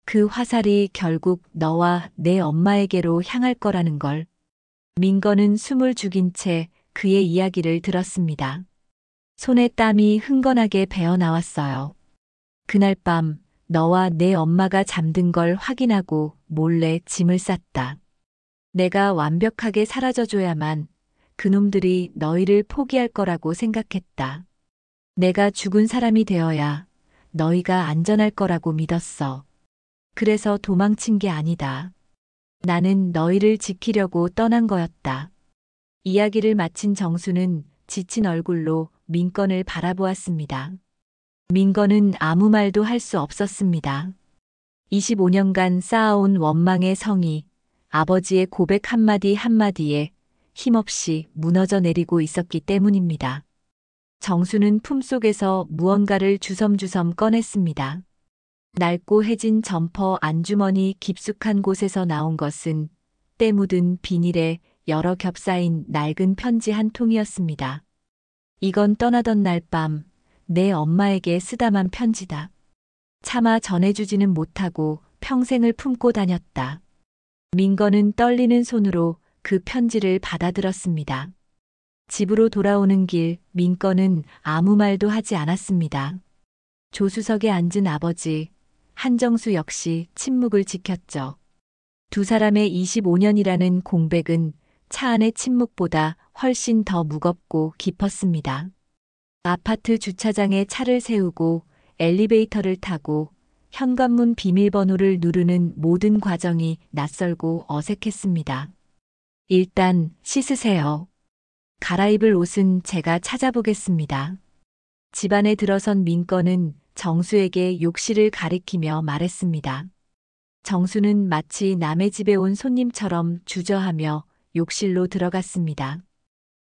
그 화살이 결국 너와 내 엄마에게로 향할 거라는 걸. 민건은 숨을 죽인 채 그의 이야기를 들었습니다. 손에 땀이 흥건하게 배어 나왔어요. 그날 밤 너와 내 엄마가 잠든 걸 확인하고 몰래 짐을 쌌다. 내가 완벽하게 사라져줘야만 그놈들이 너희를 포기할 거라고 생각했다. 내가 죽은 사람이 되어야 너희가 안전할 거라고 믿었어. 그래서 도망친 게 아니다. 나는 너희를 지키려고 떠난 거였다. 이야기를 마친 정수는 지친 얼굴로 민건을 바라보았습니다. 민건은 아무 말도 할 수 없었습니다. 25년간 쌓아온 원망의 성이 아버지의 고백 한마디 한마디에 힘없이 무너져 내리고 있었기 때문입니다. 정수는 품속에서 무언가를 주섬주섬 꺼냈습니다. 낡고 해진 점퍼 안주머니 깊숙한 곳에서 나온 것은 때 묻은 비닐에 여러 겹싸인 낡은 편지 한 통이었습니다. 이건 떠나던 날 밤 내 엄마에게 쓰다만 편지다. 차마 전해주지는 못하고 평생을 품고 다녔다. 민건은 떨리는 손으로 그 편지를 받아들었습니다. 집으로 돌아오는 길 민건은 아무 말도 하지 않았습니다. 조수석에 앉은 아버지, 한정수 역시 침묵을 지켰죠. 두 사람의 25년이라는 공백은 차 안의 침묵보다 훨씬 더 무겁고 깊었습니다. 아파트 주차장에 차를 세우고 엘리베이터를 타고 현관문 비밀번호를 누르는 모든 과정이 낯설고 어색했습니다. 일단 씻으세요. 갈아입을 옷은 제가 찾아보겠습니다. 집안에 들어선 민건은 정수에게 욕실을 가리키며 말했습니다. 정수는 마치 남의 집에 온 손님처럼 주저하며 욕실로 들어갔습니다.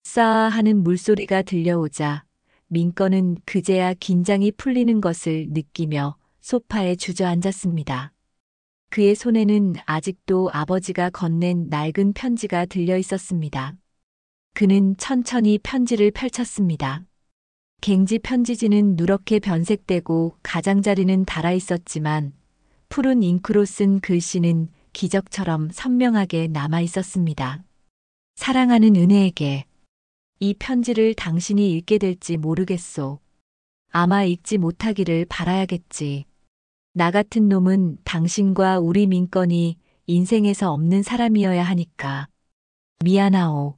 싸아 하는 물소리가 들려오자 민건은 그제야 긴장이 풀리는 것을 느끼며 소파에 주저앉았습니다. 그의 손에는 아직도 아버지가 건넨 낡은 편지가 들려 있었습니다. 그는 천천히 편지를 펼쳤습니다. 갱지 편지지는 누렇게 변색되고 가장자리는 닳아 있었지만 푸른 잉크로 쓴 글씨는 기적처럼 선명하게 남아 있었습니다. 사랑하는 은혜에게 이 편지를 당신이 읽게 될지 모르겠소. 아마 읽지 못하기를 바라야겠지. 나 같은 놈은 당신과 우리 민건이 인생에서 없는 사람이어야 하니까. 미안하오.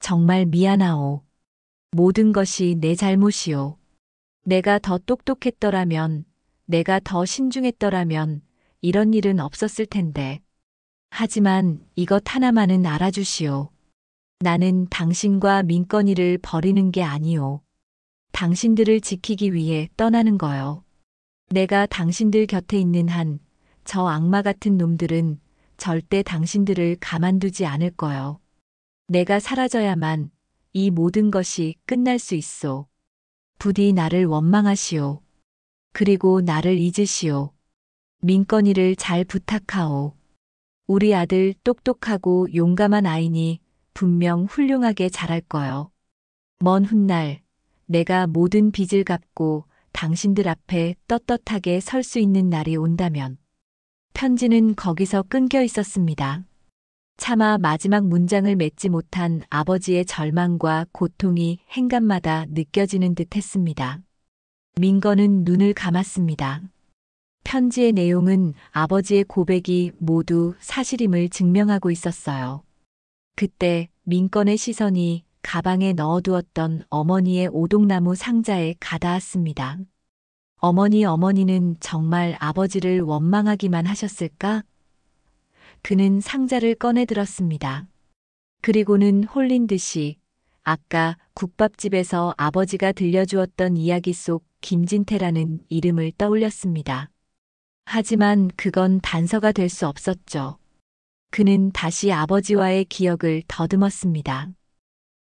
정말 미안하오. 모든 것이 내 잘못이오. 내가 더 똑똑했더라면, 내가 더 신중했더라면 이런 일은 없었을 텐데. 하지만 이것 하나만은 알아주시오. 나는 당신과 민건이를 버리는 게 아니오. 당신들을 지키기 위해 떠나는 거요. 내가 당신들 곁에 있는 한 저 악마 같은 놈들은 절대 당신들을 가만두지 않을 거요. 내가 사라져야만 이 모든 것이 끝날 수 있소. 부디 나를 원망하시오. 그리고 나를 잊으시오. 민건이를 잘 부탁하오. 우리 아들 똑똑하고 용감한 아이니 분명 훌륭하게 자랄 거요. 먼 훗날 내가 모든 빚을 갚고 당신들 앞에 떳떳하게 설 수 있는 날이 온다면. 편지는 거기서 끊겨 있었습니다. 차마 마지막 문장을 맺지 못한 아버지의 절망과 고통이 행간마다 느껴지는 듯 했습니다. 민건은 눈을 감았습니다. 편지의 내용은 아버지의 고백이 모두 사실임을 증명하고 있었어요. 그때 민건의 시선이 가방에 넣어두었던 어머니의 오동나무 상자에 가닿았습니다. 어머니는 정말 아버지를 원망하기만 하셨을까? 그는 상자를 꺼내 들었습니다. 그리고는 홀린 듯이 아까 국밥집에서 아버지가 들려주었던 이야기 속 김진태라는 이름을 떠올렸습니다. 하지만 그건 단서가 될 수 없었죠. 그는 다시 아버지와의 기억을 더듬었습니다.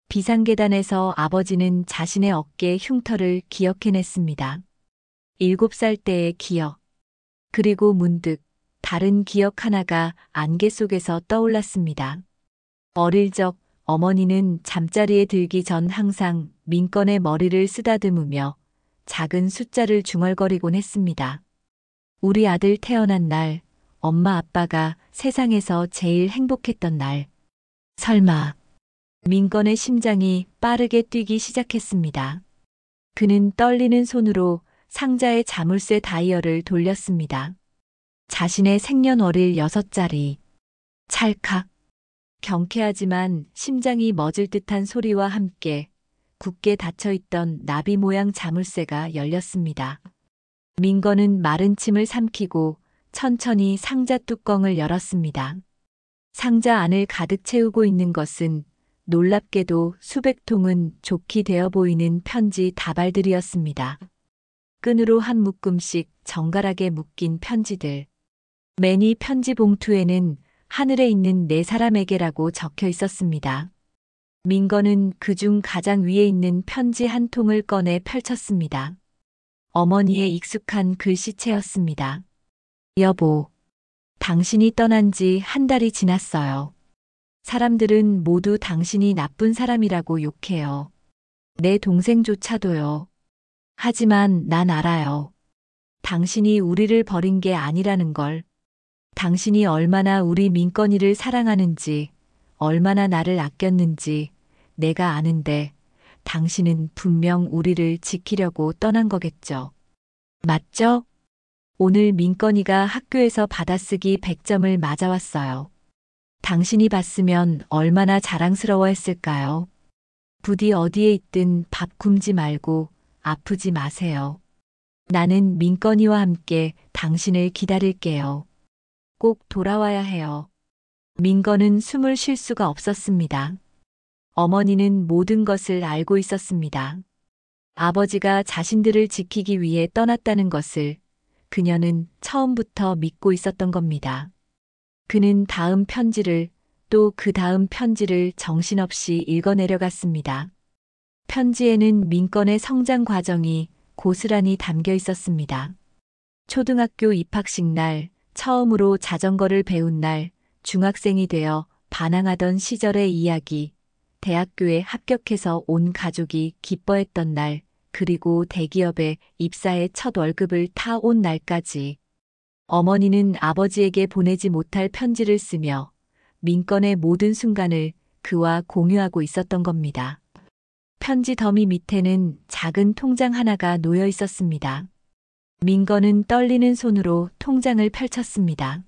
비상계단에서 아버지는 자신의 어깨 흉터를 기억해냈습니다. 7살 때의 기억. 그리고 문득 다른 기억 하나가 안개 속에서 떠올랐습니다. 어릴 적 어머니는 잠자리에 들기 전 항상 민건의 머리를 쓰다듬으며 작은 숫자를 중얼거리곤 했습니다. 우리 아들 태어난 날, 엄마 아빠가 세상에서 제일 행복했던 날. 설마. 민건의 심장이 빠르게 뛰기 시작했습니다. 그는 떨리는 손으로 상자의 자물쇠 다이얼을 돌렸습니다. 자신의 생년월일 6자리. 찰칵. 경쾌하지만 심장이 멎을 듯한 소리와 함께 굳게 닫혀있던 나비 모양 자물쇠가 열렸습니다. 민건은 마른 침을 삼키고 천천히 상자 뚜껑을 열었습니다. 상자 안을 가득 채우고 있는 것은 놀랍게도 수백 통은 좋게 되어 보이는 편지 다발들이었습니다. 끈으로 한 묶음씩 정갈하게 묶인 편지들. 매니 편지 봉투에는 하늘에 있는 네 사람에게라고 적혀 있었습니다. 민건은 그중 가장 위에 있는 편지 한 통을 꺼내 펼쳤습니다. 어머니의 익숙한 글씨체였습니다. 여보, 당신이 떠난 지 한 달이 지났어요. 사람들은 모두 당신이 나쁜 사람이라고 욕해요. 내 동생조차도요. 하지만 난 알아요. 당신이 우리를 버린 게 아니라는 걸. 당신이 얼마나 우리 민건이를 사랑하는지, 얼마나 나를 아꼈는지 내가 아는데 당신은 분명 우리를 지키려고 떠난 거겠죠. 맞죠? 오늘 민건이가 학교에서 받아쓰기 100점을 맞아왔어요. 당신이 봤으면 얼마나 자랑스러워했을까요? 부디 어디에 있든 밥 굶지 말고 아프지 마세요. 나는 민건이와 함께 당신을 기다릴게요. 꼭 돌아와야 해요. 민건은 숨을 쉴 수가 없었습니다. 어머니는 모든 것을 알고 있었습니다. 아버지가 자신들을 지키기 위해 떠났다는 것을 그녀는 처음부터 믿고 있었던 겁니다. 그는 다음 편지를 또 그 다음 편지를 정신없이 읽어내려갔습니다. 편지에는 민건의 성장 과정이 고스란히 담겨 있었습니다. 초등학교 입학식 날, 처음으로 자전거를 배운 날, 중학생이 되어 반항하던 시절의 이야기, 대학교에 합격해서 온 가족이 기뻐했던 날, 그리고 대기업에 입사해 첫 월급을 타온 날까지 어머니는 아버지에게 보내지 못할 편지를 쓰며 민건의 모든 순간을 그와 공유하고 있었던 겁니다. 편지 더미 밑에는 작은 통장 하나가 놓여 있었습니다. 민건은 떨리는 손으로 통장을 펼쳤습니다.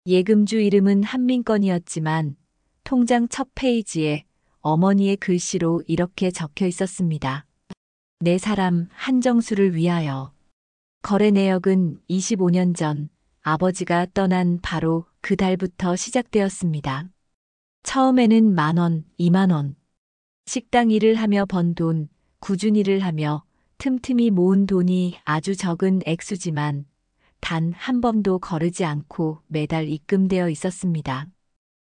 예금주 이름은 한민건이었지만 통장 첫 페이지에 어머니의 글씨로 이렇게 적혀 있었습니다. 내 사람 한정수를 위하여. 거래 내역은 25년 전 아버지가 떠난 바로 그 달부터 시작되었습니다. 처음에는 10,000원, 20,000원. 식당 일을 하며 번 돈, 꾸준히 일을 하며 틈틈이 모은 돈이 아주 적은 액수지만 단 한 번도 거르지 않고 매달 입금되어 있었습니다.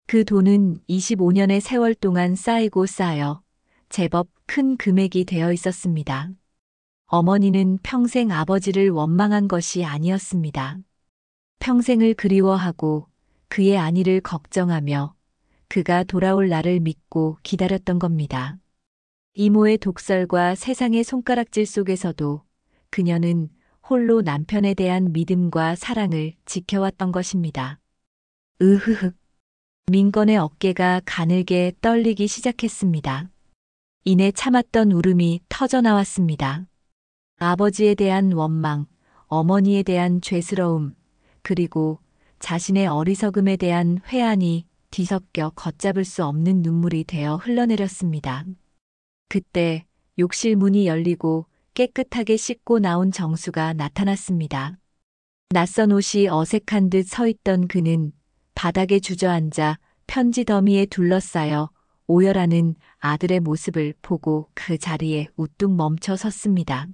그 돈은 25년의 세월 동안 쌓이고 쌓여 제법 큰 금액이 되어 있었습니다. 어머니는 평생 아버지를 원망한 것이 아니었습니다. 평생을 그리워하고 그의 안위를 걱정하며 그가 돌아올 날을 믿고 기다렸던 겁니다. 이모의 독설과 세상의 손가락질 속에서도 그녀는 홀로 남편에 대한 믿음과 사랑을 지켜왔던 것입니다. 으흐흑. 민건의 어깨가 가늘게 떨리기 시작했습니다. 이내 참았던 울음이 터져나왔습니다. 아버지에 대한 원망, 어머니에 대한 죄스러움, 그리고 자신의 어리석음에 대한 회한이 뒤섞여 걷잡을 수 없는 눈물이 되어 흘러내렸습니다. 그때 욕실 문이 열리고 깨끗하게 씻고 나온 정수가 나타났습니다. 낯선 옷이 어색한 듯 서 있던 그는 바닥에 주저앉아 편지 더미에 둘러싸여 오열하는 아들의 모습을 보고 그 자리에 우뚝 멈춰 섰습니다.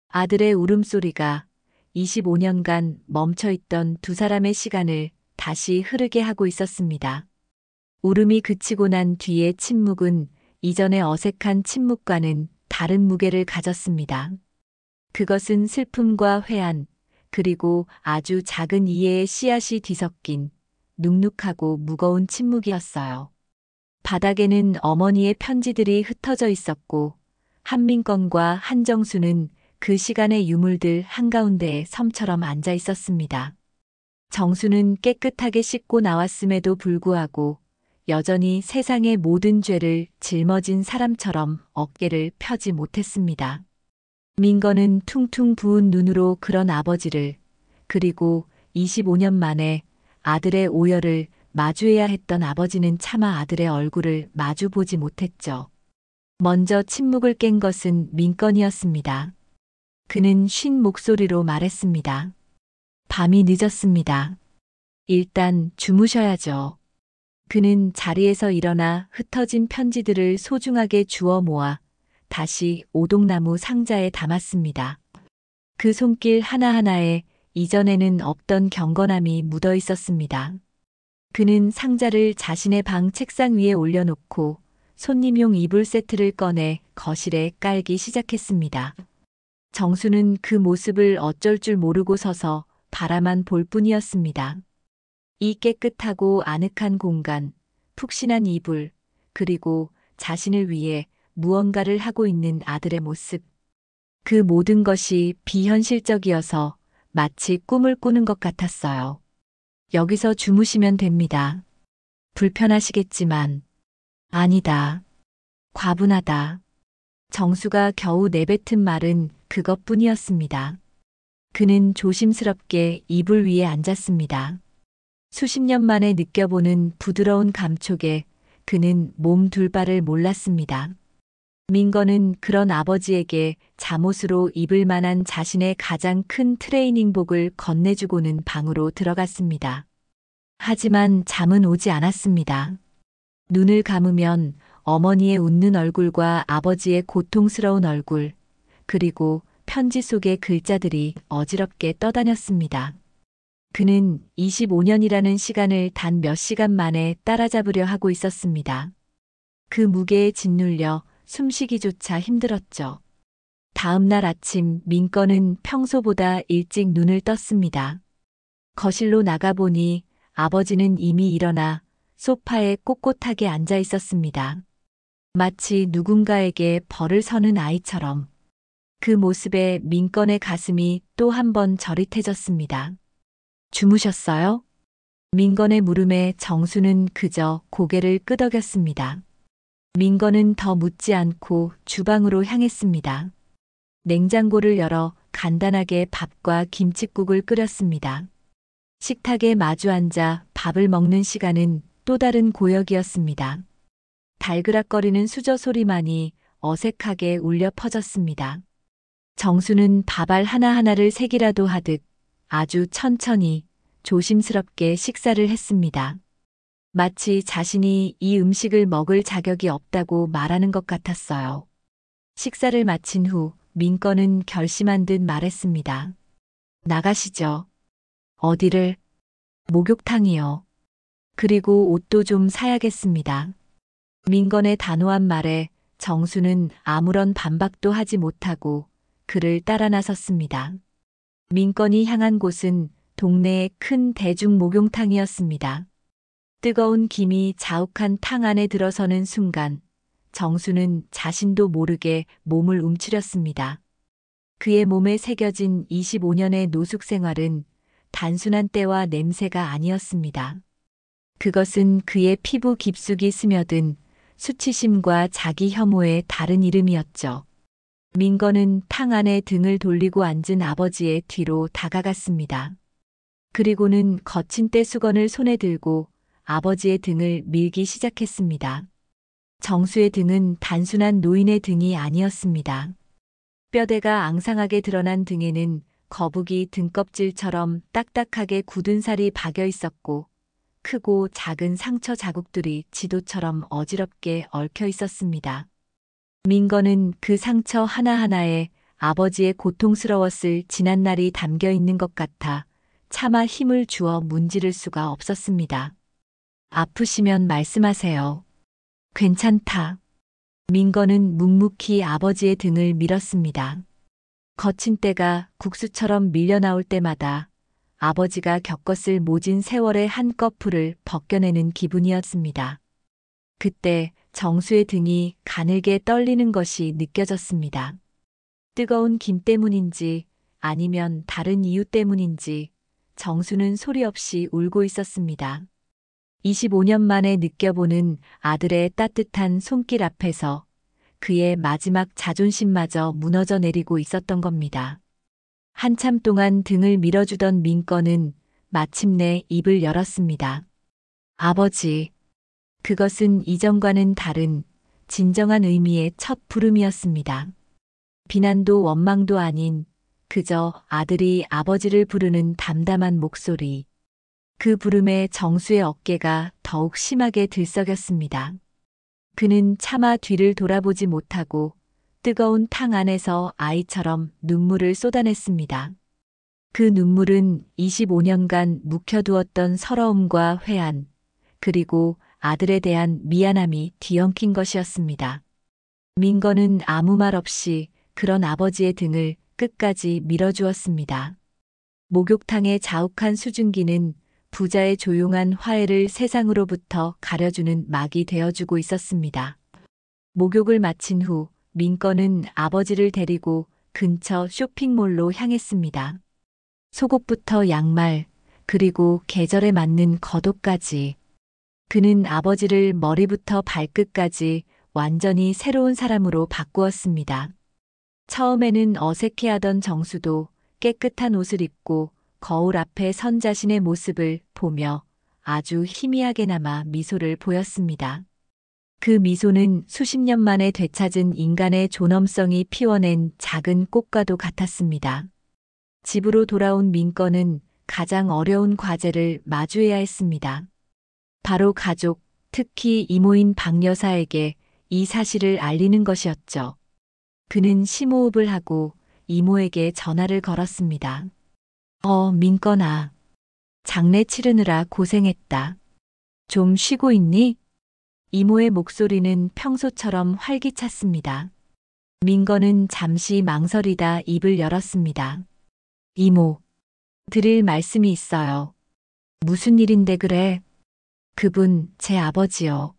아들의 울음소리가 25년간 멈춰있던 두 사람의 시간을 다시 흐르게 하고 있었습니다. 울음이 그치고 난 뒤의 침묵은 이전의 어색한 침묵과는 다른 무게를 가졌습니다. 그것은 슬픔과 회한, 그리고 아주 작은 이해의 씨앗이 뒤섞인 눅눅하고 무거운 침묵이었어요. 바닥에는 어머니의 편지들이 흩어져 있었고 한민건과 한정수는 그 시간의 유물들 한가운데에 섬처럼 앉아 있었습니다. 정수는 깨끗하게 씻고 나왔음에도 불구하고 여전히 세상의 모든 죄를 짊어진 사람처럼 어깨를 펴지 못했습니다. 민건은 퉁퉁 부은 눈으로 그런 아버지를, 그리고 25년 만에 아들의 오열을 마주해야 했던 아버지는 차마 아들의 얼굴을 마주보지 못했죠. 먼저 침묵을 깬 것은 민건이었습니다. 그는 쉰 목소리로 말했습니다. 밤이 늦었습니다. 일단 주무셔야죠. 그는 자리에서 일어나 흩어진 편지들을 소중하게 주워 모아 다시 오동나무 상자에 담았습니다. 그 손길 하나하나에 이전에는 없던 경건함이 묻어 있었습니다. 그는 상자를 자신의 방 책상 위에 올려놓고 손님용 이불 세트를 꺼내 거실에 깔기 시작했습니다. 정수는 그 모습을 어쩔 줄 모르고 서서 바라만 볼 뿐이었습니다. 이 깨끗하고 아늑한 공간, 푹신한 이불, 그리고 자신을 위해 무언가를 하고 있는 아들의 모습. 그 모든 것이 비현실적이어서 마치 꿈을 꾸는 것 같았어요. 여기서 주무시면 됩니다. 불편하시겠지만. 아니다. 과분하다. 정수가 겨우 내뱉은 말은 그것뿐이었습니다. 그는 조심스럽게 이불 위에 앉았습니다. 수십 년 만에 느껴보는 부드러운 감촉에 그는 몸 둘 바를 몰랐습니다. 민건은 그런 아버지에게 잠옷으로 입을 만한 자신의 가장 큰 트레이닝복을 건네주고는 방으로 들어갔습니다. 하지만 잠은 오지 않았습니다. 눈을 감으면 어머니의 웃는 얼굴과 아버지의 고통스러운 얼굴, 그리고 편지 속의 글자들이 어지럽게 떠다녔습니다. 그는 25년이라는 시간을 단 몇 시간 만에 따라잡으려 하고 있었습니다. 그 무게에 짓눌려 숨쉬기조차 힘들었죠. 다음 날 아침 민건은 평소보다 일찍 눈을 떴습니다. 거실로 나가보니 아버지는 이미 일어나 소파에 꼿꼿하게 앉아 있었습니다. 마치 누군가에게 벌을 서는 아이처럼. 그 모습에 민건의 가슴이 또 한 번 저릿해졌습니다. 주무셨어요? 민건의 물음에 정수는 그저 고개를 끄덕였습니다. 민건은 더 묻지 않고 주방으로 향했습니다. 냉장고를 열어 간단하게 밥과 김칫국을 끓였습니다. 식탁에 마주 앉아 밥을 먹는 시간은 또 다른 고역이었습니다. 달그락거리는 수저 소리만이 어색하게 울려 퍼졌습니다. 정수는 밥알 하나하나를 색이라도 하듯 아주 천천히 조심스럽게 식사를 했습니다. 마치 자신이 이 음식을 먹을 자격이 없다고 말하는 것 같았어요. 식사를 마친 후 민건은 결심한 듯 말했습니다. 나가시죠. 어디를? 목욕탕이요. 그리고 옷도 좀 사야겠습니다. 민건의 단호한 말에 정수는 아무런 반박도 하지 못하고 그를 따라 나섰습니다. 민건이 향한 곳은 동네의 큰 대중 목욕탕이었습니다. 뜨거운 김이 자욱한 탕 안에 들어서는 순간 정수는 자신도 모르게 몸을 움츠렸습니다. 그의 몸에 새겨진 25년의 노숙 생활은 단순한 때와 냄새가 아니었습니다. 그것은 그의 피부 깊숙이 스며든 수치심과 자기 혐오의 다른 이름이었죠. 민건은 탕 안에 등을 돌리고 앉은 아버지의 뒤로 다가갔습니다. 그리고는 거친 떼수건을 손에 들고 아버지의 등을 밀기 시작했습니다. 정수의 등은 단순한 노인의 등이 아니었습니다. 뼈대가 앙상하게 드러난 등에는 거북이 등껍질처럼 딱딱하게 굳은 살이 박여 있었고 크고 작은 상처 자국들이 지도처럼 어지럽게 얽혀 있었습니다. 민건은 그 상처 하나하나에 아버지의 고통스러웠을 지난날이 담겨 있는 것 같아 차마 힘을 주어 문지를 수가 없었습니다. 아프시면 말씀하세요. 괜찮다. 민건은 묵묵히 아버지의 등을 밀었습니다. 거친 때가 국수처럼 밀려나올 때마다 아버지가 겪었을 모진 세월의 한꺼풀을 벗겨내는 기분이었습니다. 그때 정수의 등이 가늘게 떨리는 것이 느껴졌습니다. 뜨거운 김 때문인지 아니면 다른 이유 때문인지 정수는 소리 없이 울고 있었습니다. 25년 만에 느껴보는 아들의 따뜻한 손길 앞에서 그의 마지막 자존심마저 무너져 내리고 있었던 겁니다. 한참 동안 등을 밀어주던 민건은 마침내 입을 열었습니다. 아버지. 그것은 이전과는 다른 진정한 의미의 첫 부름이었습니다. 비난도 원망도 아닌 그저 아들이 아버지를 부르는 담담한 목소리. 그 부름에 정수의 어깨가 더욱 심하게 들썩였습니다. 그는 차마 뒤를 돌아보지 못하고 뜨거운 탕 안에서 아이처럼 눈물을 쏟아냈습니다. 그 눈물은 25년간 묵혀두었던 서러움과 회한, 그리고 아들에 대한 미안함이 뒤엉킨 것이었습니다. 민건은 아무 말 없이 그런 아버지의 등을 끝까지 밀어주었습니다. 목욕탕의 자욱한 수증기는 부자의 조용한 화해를 세상으로부터 가려주는 막이 되어주고 있었습니다. 목욕을 마친 후 민건은 아버지를 데리고 근처 쇼핑몰로 향했습니다. 속옷부터 양말, 그리고 계절에 맞는 겉옷까지. 그는 아버지를 머리부터 발끝까지 완전히 새로운 사람으로 바꾸었습니다. 처음에는 어색해하던 정수도 깨끗한 옷을 입고 거울 앞에 선 자신의 모습을 보며 아주 희미하게나마 미소를 보였습니다. 그 미소는 수십 년 만에 되찾은 인간의 존엄성이 피워낸 작은 꽃과도 같았습니다. 집으로 돌아온 민건은 가장 어려운 과제를 마주해야 했습니다. 바로 가족, 특히 이모인 박 여사에게 이 사실을 알리는 것이었죠. 그는 심호흡을 하고 이모에게 전화를 걸었습니다. 민건아. 장례 치르느라 고생했다. 좀 쉬고 있니? 이모의 목소리는 평소처럼 활기찼습니다. 민건은 잠시 망설이다 입을 열었습니다. 이모, 드릴 말씀이 있어요. 무슨 일인데 그래? 그분 제 아버지요.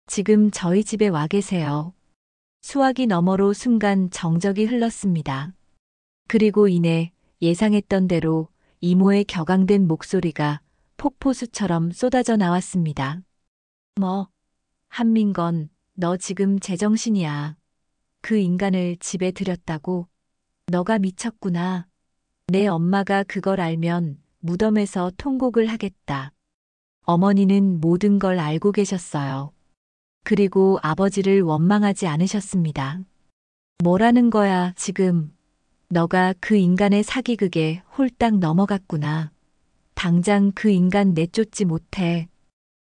지금 저희 집에 와 계세요. 수화기 너머로 순간 정적이 흘렀습니다. 그리고 이내 예상했던 대로 이모의 격앙된 목소리가 폭포수처럼 쏟아져 나왔습니다. 뭐, 한민건, 너 지금 제정신이야. 그 인간을 집에 들였다고? 너가 미쳤구나. 내 엄마가 그걸 알면 무덤에서 통곡을 하겠다. 어머니는 모든 걸 알고 계셨어요. 그리고 아버지를 원망하지 않으셨습니다. 뭐라는 거야, 지금. 너가 그 인간의 사기극에 홀딱 넘어갔구나. 당장 그 인간 내쫓지 못해.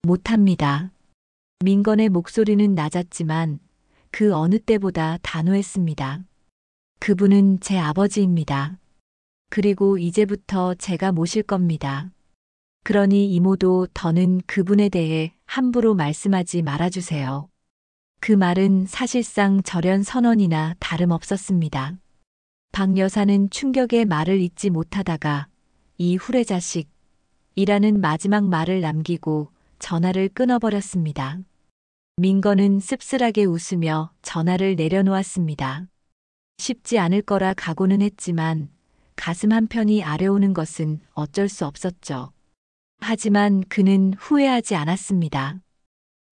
못합니다. 민건의 목소리는 낮았지만 그 어느 때보다 단호했습니다. 그분은 제 아버지입니다. 그리고 이제부터 제가 모실 겁니다. 그러니 이모도 더는 그분에 대해 함부로 말씀하지 말아주세요. 그 말은 사실상 절연 선언이나 다름없었습니다. 박 여사는 충격의 말을 잇지 못하다가 이 후레자식이라는 마지막 말을 남기고 전화를 끊어버렸습니다. 민건은 씁쓸하게 웃으며 전화를 내려놓았습니다. 쉽지 않을 거라 각오는 했지만 가슴 한편이 아려오는 것은 어쩔 수 없었죠. 하지만 그는 후회하지 않았습니다.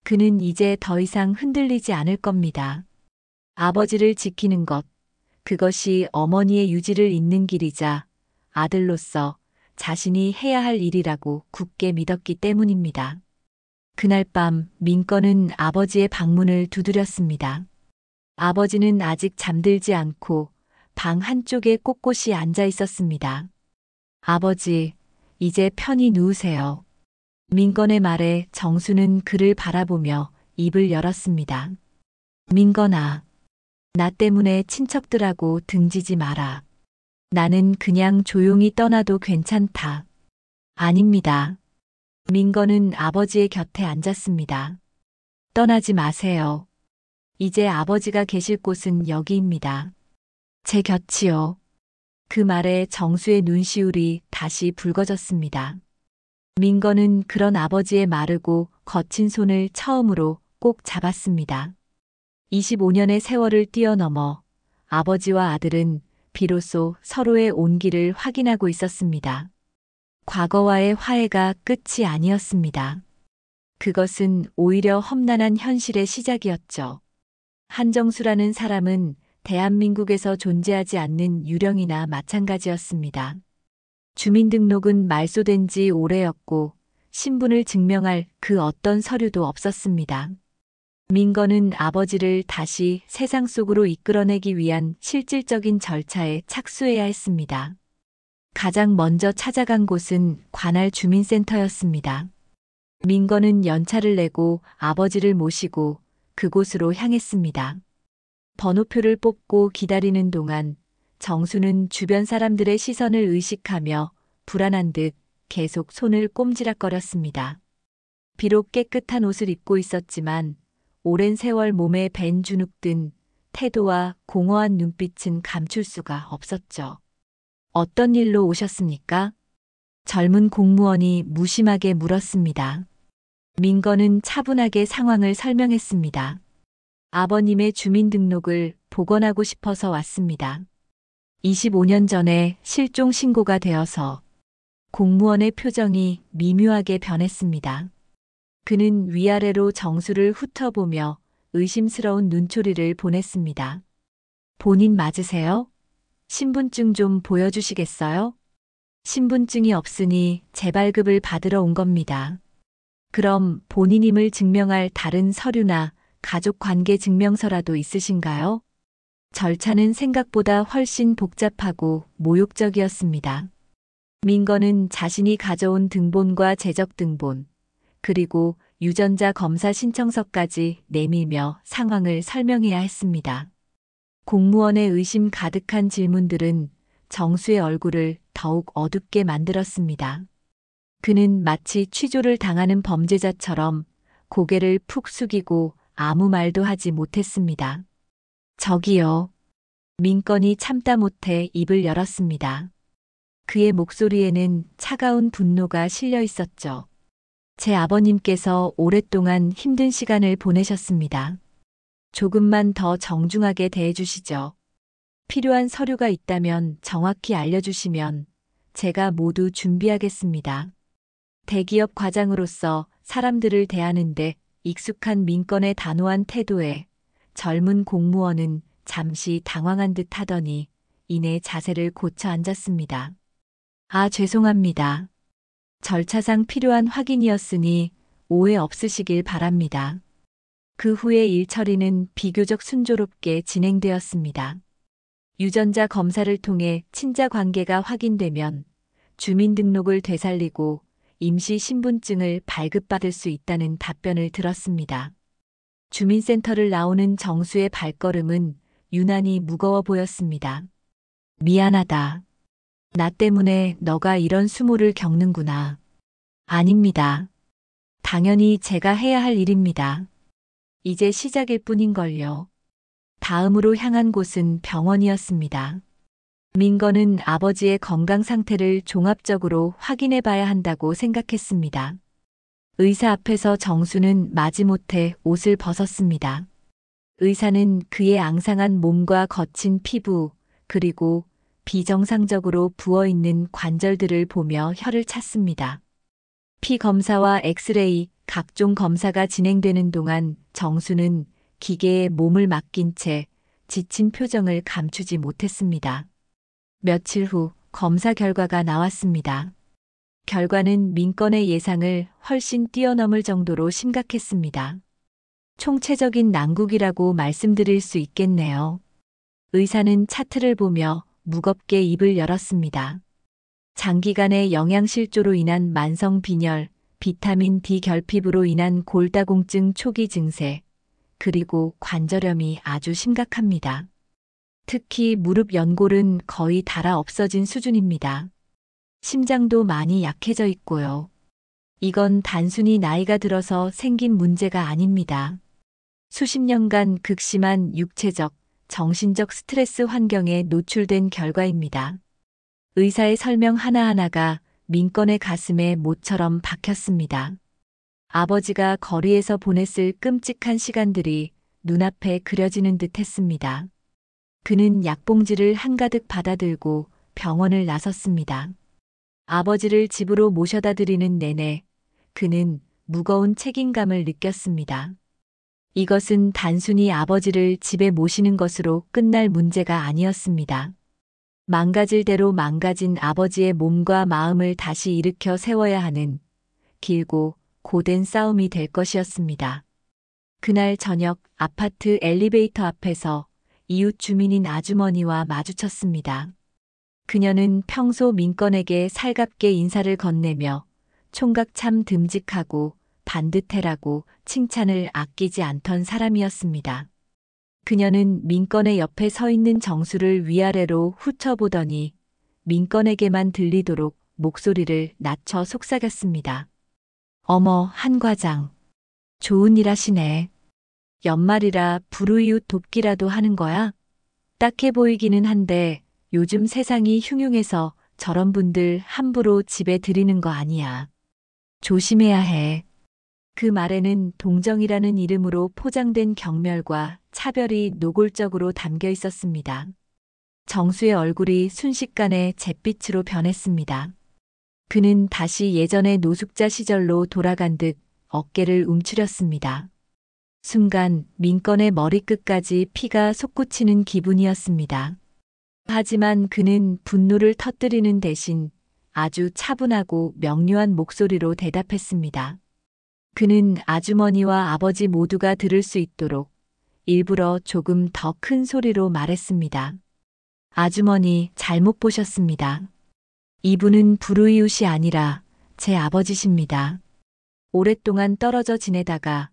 그는 이제 더 이상 흔들리지 않을 겁니다. 아버지를 지키는 것, 그것이 어머니의 유지를 잇는 길이자 아들로서 자신이 해야 할 일이라고 굳게 믿었기 때문입니다. 그날 밤 민건은 아버지의 방문을 두드렸습니다. 아버지는 아직 잠들지 않고 방 한쪽에 꼿꼿이 앉아 있었습니다. 아버지, 이제 편히 누우세요. 민건의 말에 정수는 그를 바라보며 입을 열었습니다. 민건아, 나 때문에 친척들하고 등지지 마라. 나는 그냥 조용히 떠나도 괜찮다. 아닙니다. 민건은 아버지의 곁에 앉았습니다. 떠나지 마세요. 이제 아버지가 계실 곳은 여기입니다. 제 곁이요. 그 말에 정수의 눈시울이 다시 붉어졌습니다. 민건은 그런 아버지의 마르고 거친 손을 처음으로 꼭 잡았습니다. 25년의 세월을 뛰어넘어 아버지와 아들은 비로소 서로의 온기를 확인하고 있었습니다. 과거와의 화해가 끝이 아니었습니다. 그것은 오히려 험난한 현실의 시작이었죠. 한정수라는 사람은 대한민국에서 존재하지 않는 유령이나 마찬가지였습니다. 주민등록은 말소된 지 오래였고 신분을 증명할 그 어떤 서류도 없었습니다. 민건은 아버지를 다시 세상 속으로 이끌어내기 위한 실질적인 절차에 착수해야 했습니다. 가장 먼저 찾아간 곳은 관할 주민센터였습니다. 민건은 연차를 내고 아버지를 모시고 그곳으로 향했습니다. 번호표를 뽑고 기다리는 동안 정수는 주변 사람들의 시선을 의식하며 불안한 듯 계속 손을 꼼지락거렸습니다. 비록 깨끗한 옷을 입고 있었지만 오랜 세월 몸에 밴 주눅든 태도와 공허한 눈빛은 감출 수가 없었죠. 어떤 일로 오셨습니까? 젊은 공무원이 무심하게 물었습니다. 민건은 차분하게 상황을 설명했습니다. 아버님의 주민등록을 복원하고 싶어서 왔습니다. 25년 전에 실종 신고가 되어서. 공무원의 표정이 미묘하게 변했습니다. 그는 위아래로 정수를 훑어보며 의심스러운 눈초리를 보냈습니다. 본인 맞으세요? 신분증 좀 보여주시겠어요? 신분증이 없으니 재발급을 받으러 온 겁니다. 그럼 본인임을 증명할 다른 서류나 가족관계 증명서라도 있으신가요? 절차는 생각보다 훨씬 복잡하고 모욕적이었습니다. 민건은 자신이 가져온 등본과 재적등본, 그리고 유전자 검사 신청서까지 내밀며 상황을 설명해야 했습니다. 공무원의 의심 가득한 질문들은 정수의 얼굴을 더욱 어둡게 만들었습니다. 그는 마치 취조를 당하는 범죄자처럼 고개를 푹 숙이고 아무 말도 하지 못했습니다. 저기요. 민건이 참다 못해 입을 열었습니다. 그의 목소리에는 차가운 분노가 실려 있었죠. 제 아버님께서 오랫동안 힘든 시간을 보내셨습니다. 조금만 더 정중하게 대해주시죠. 필요한 서류가 있다면 정확히 알려주시면 제가 모두 준비하겠습니다. 대기업 과장으로서 사람들을 대하는데 익숙한 민건의 단호한 태도에 젊은 공무원은 잠시 당황한 듯 하더니 이내 자세를 고쳐 앉았습니다. 아, 죄송합니다. 절차상 필요한 확인이었으니 오해 없으시길 바랍니다. 그 후에 일 처리는 비교적 순조롭게 진행되었습니다. 유전자 검사를 통해 친자 관계가 확인되면 주민등록을 되살리고 임시 신분증을 발급받을 수 있다는 답변을 들었습니다. 주민센터를 나오는 정수의 발걸음은 유난히 무거워 보였습니다. 미안하다. 나 때문에 너가 이런 수모를 겪는구나. 아닙니다. 당연히 제가 해야 할 일입니다. 이제 시작일 뿐인걸요. 다음으로 향한 곳은 병원이었습니다. 민건은 아버지의 건강 상태를 종합적으로 확인해 봐야 한다고 생각했습니다. 의사 앞에서 정수는 마지못해 옷을 벗었습니다. 의사는 그의 앙상한 몸과 거친 피부, 그리고 비정상적으로 부어있는 관절들을 보며 혀를 찼습니다. 피 검사와 엑스레이, 각종 검사가 진행되는 동안 정수는 기계에 몸을 맡긴 채 지친 표정을 감추지 못했습니다. 며칠 후 검사 결과가 나왔습니다. 결과는 민건의 예상을 훨씬 뛰어넘을 정도로 심각했습니다. 총체적인 난국이라고 말씀드릴 수 있겠네요. 의사는 차트를 보며 무겁게 입을 열었습니다. 장기간의 영양실조로 인한 만성 빈혈, 비타민 D 결핍으로 인한 골다공증 초기 증세, 그리고 관절염이 아주 심각합니다. 특히 무릎 연골은 거의 닳아 없어진 수준입니다. 심장도 많이 약해져 있고요. 이건 단순히 나이가 들어서 생긴 문제가 아닙니다. 수십 년간 극심한 육체적, 정신적 스트레스 환경에 노출된 결과입니다. 의사의 설명 하나하나가 민건의 가슴에 못처럼 박혔습니다. 아버지가 거리에서 보냈을 끔찍한 시간들이 눈앞에 그려지는 듯 했습니다. 그는 약봉지를 한가득 받아들고 병원을 나섰습니다. 아버지를 집으로 모셔다 드리는 내내 그는 무거운 책임감을 느꼈습니다. 이것은 단순히 아버지를 집에 모시는 것으로 끝날 문제가 아니었습니다. 망가질 대로 망가진 아버지의 몸과 마음을 다시 일으켜 세워야 하는 길고 고된 싸움이 될 것이었습니다. 그날 저녁 아파트 엘리베이터 앞에서 이웃 주민인 아주머니와 마주쳤습니다. 그녀는 평소 민건에게 살갑게 인사를 건네며 총각 참 듬직하고 반듯해라고 칭찬을 아끼지 않던 사람이었습니다. 그녀는 민건의 옆에 서 있는 정수를 위아래로 훑어보더니 민건에게만 들리도록 목소리를 낮춰 속삭였습니다. 어머, 한 과장. 좋은 일 하시네. 연말이라 불우이웃 돕기라도 하는 거야? 딱해 보이기는 한데 요즘 세상이 흉흉해서 저런 분들 함부로 집에 들이는 거 아니야. 조심해야 해. 그 말에는 동정이라는 이름으로 포장된 경멸과 차별이 노골적으로 담겨 있었습니다. 정수의 얼굴이 순식간에 잿빛으로 변했습니다. 그는 다시 예전의 노숙자 시절로 돌아간 듯 어깨를 움츠렸습니다. 순간 민건의 머리끝까지 피가 솟구치는 기분이었습니다. 하지만 그는 분노를 터뜨리는 대신 아주 차분하고 명료한 목소리로 대답했습니다. 그는 아주머니와 아버지 모두가 들을 수 있도록 일부러 조금 더 큰 소리로 말했습니다. 아주머니, 잘못 보셨습니다. 이분은 불우이웃이 아니라 제 아버지십니다. 오랫동안 떨어져 지내다가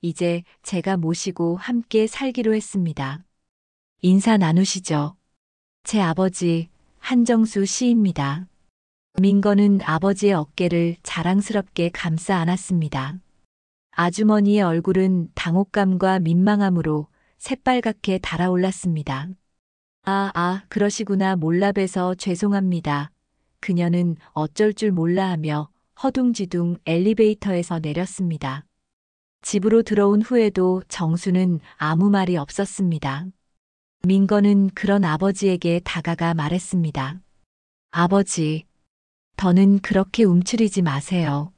이제 제가 모시고 함께 살기로 했습니다. 인사 나누시죠. 제 아버지 한정수 씨입니다. 민건은 아버지의 어깨를 자랑스럽게 감싸 안았습니다. 아주머니의 얼굴은 당혹감과 민망함으로 새빨갛게 달아올랐습니다. 그러시구나. 몰라 봬서 죄송합니다. 그녀는 어쩔 줄 몰라 하며 허둥지둥 엘리베이터에서 내렸습니다. 집으로 들어온 후에도 정수는 아무 말이 없었습니다. 민건은 그런 아버지에게 다가가 말했습니다. 아버지, 더는 그렇게 움츠리지 마세요.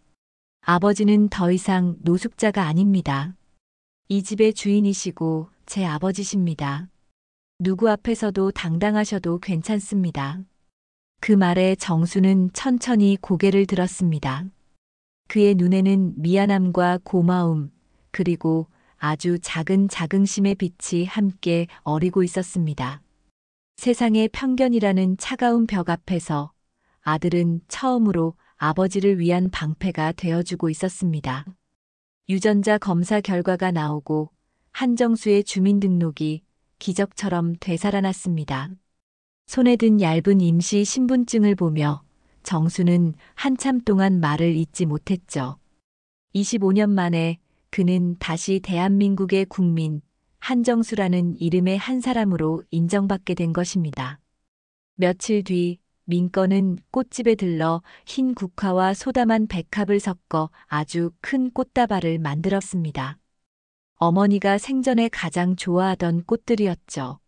아버지는 더 이상 노숙자가 아닙니다. 이 집의 주인이시고 제 아버지십니다. 누구 앞에서도 당당하셔도 괜찮습니다. 그 말에 정수는 천천히 고개를 들었습니다. 그의 눈에는 미안함과 고마움, 그리고 아주 작은 자긍심의 빛이 함께 어리고 있었습니다. 세상의 편견이라는 차가운 벽 앞에서 아들은 처음으로 아버지를 위한 방패가 되어주고 있었습니다. 유전자 검사 결과가 나오고 한정수의 주민등록이 기적처럼 되살아났습니다. 손에 든 얇은 임시 신분증을 보며 정수는 한참 동안 말을 잇지 못했죠. 25년 만에 그는 다시 대한민국의 국민 한정수라는 이름의 한 사람으로 인정받게 된 것입니다. 며칠 뒤 민건은 꽃집에 들러 흰 국화와 소담한 백합을 섞어 아주 큰 꽃다발을 만들었습니다. 어머니가 생전에 가장 좋아하던 꽃들이었죠.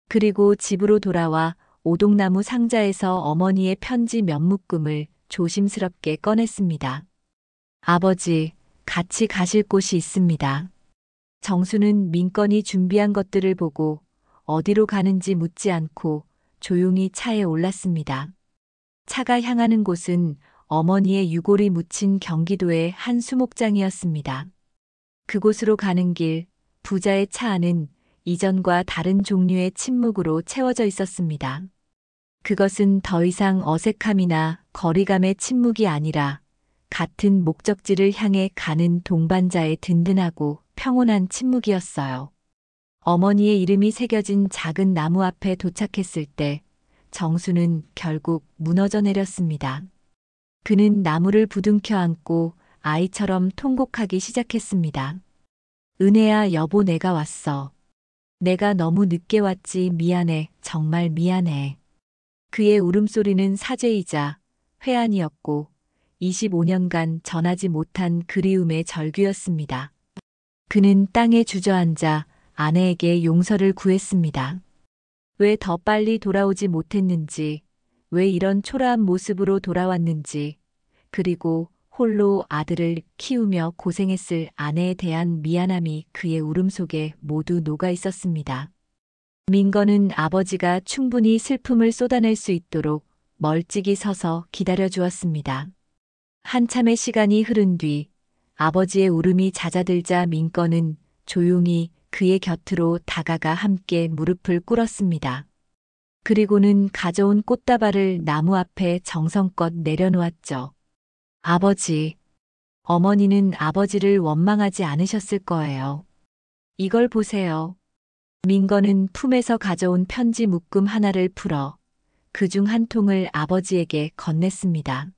그리고 집으로 돌아와 오동나무 상자에서 어머니의 편지 몇 묶음을 조심스럽게 꺼냈습니다. 아버지, 같이 가실 곳이 있습니다. 정수는 민건이 준비한 것들을 보고 어디로 가는지 묻지 않고 조용히 차에 올랐습니다. 차가 향하는 곳은 어머니의 유골이 묻힌 경기도의 한 수목장이었습니다. 그곳으로 가는 길, 부자의 차 안은 이전과 다른 종류의 침묵으로 채워져 있었습니다. 그것은 더 이상 어색함이나 거리감의 침묵이 아니라 같은 목적지를 향해 가는 동반자의 든든하고 평온한 침묵이었어요. 어머니의 이름이 새겨진 작은 나무 앞에 도착했을 때 정수는 결국 무너져 내렸습니다. 그는 나무를 부둥켜 안고 아이처럼 통곡하기 시작했습니다. 은혜야, 여보, 내가 왔어. 내가 너무 늦게 왔지. 미안해. 정말 미안해. 그의 울음소리는 사죄이자 회한이었고 25년간 전하지 못한 그리움의 절규였습니다. 그는 땅에 주저앉아 아내에게 용서를 구했습니다. 왜 더 빨리 돌아오지 못했는지, 왜 이런 초라한 모습으로 돌아왔는지, 그리고 홀로 아들을 키우며 고생했을 아내에 대한 미안함이 그의 울음 속에 모두 녹아 있었습니다. 민건은 아버지가 충분히 슬픔을 쏟아낼 수 있도록 멀찍이 서서 기다려 주었습니다. 한참의 시간이 흐른 뒤 아버지의 울음이 잦아들자 민건은 조용히 그의 곁으로 다가가 함께 무릎을 꿇었습니다. 그리고는 가져온 꽃다발을 나무 앞에 정성껏 내려놓았죠. 아버지, 어머니는 아버지를 원망하지 않으셨을 거예요. 이걸 보세요. 민건은 품에서 가져온 편지 묶음 하나를 풀어 그중 한 통을 아버지에게 건넸습니다.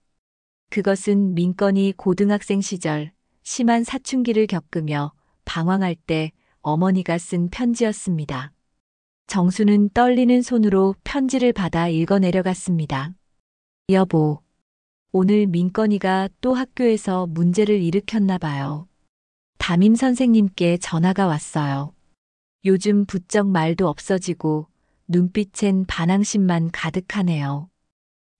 그것은 민건이 고등학생 시절 심한 사춘기를 겪으며 방황할 때 어머니가 쓴 편지였습니다. 정수는 떨리는 손으로 편지를 받아 읽어 내려갔습니다. 여보, 오늘 민건이가 또 학교에서 문제를 일으켰나 봐요. 담임 선생님께 전화가 왔어요. 요즘 부쩍 말도 없어지고 눈빛엔 반항심만 가득하네요.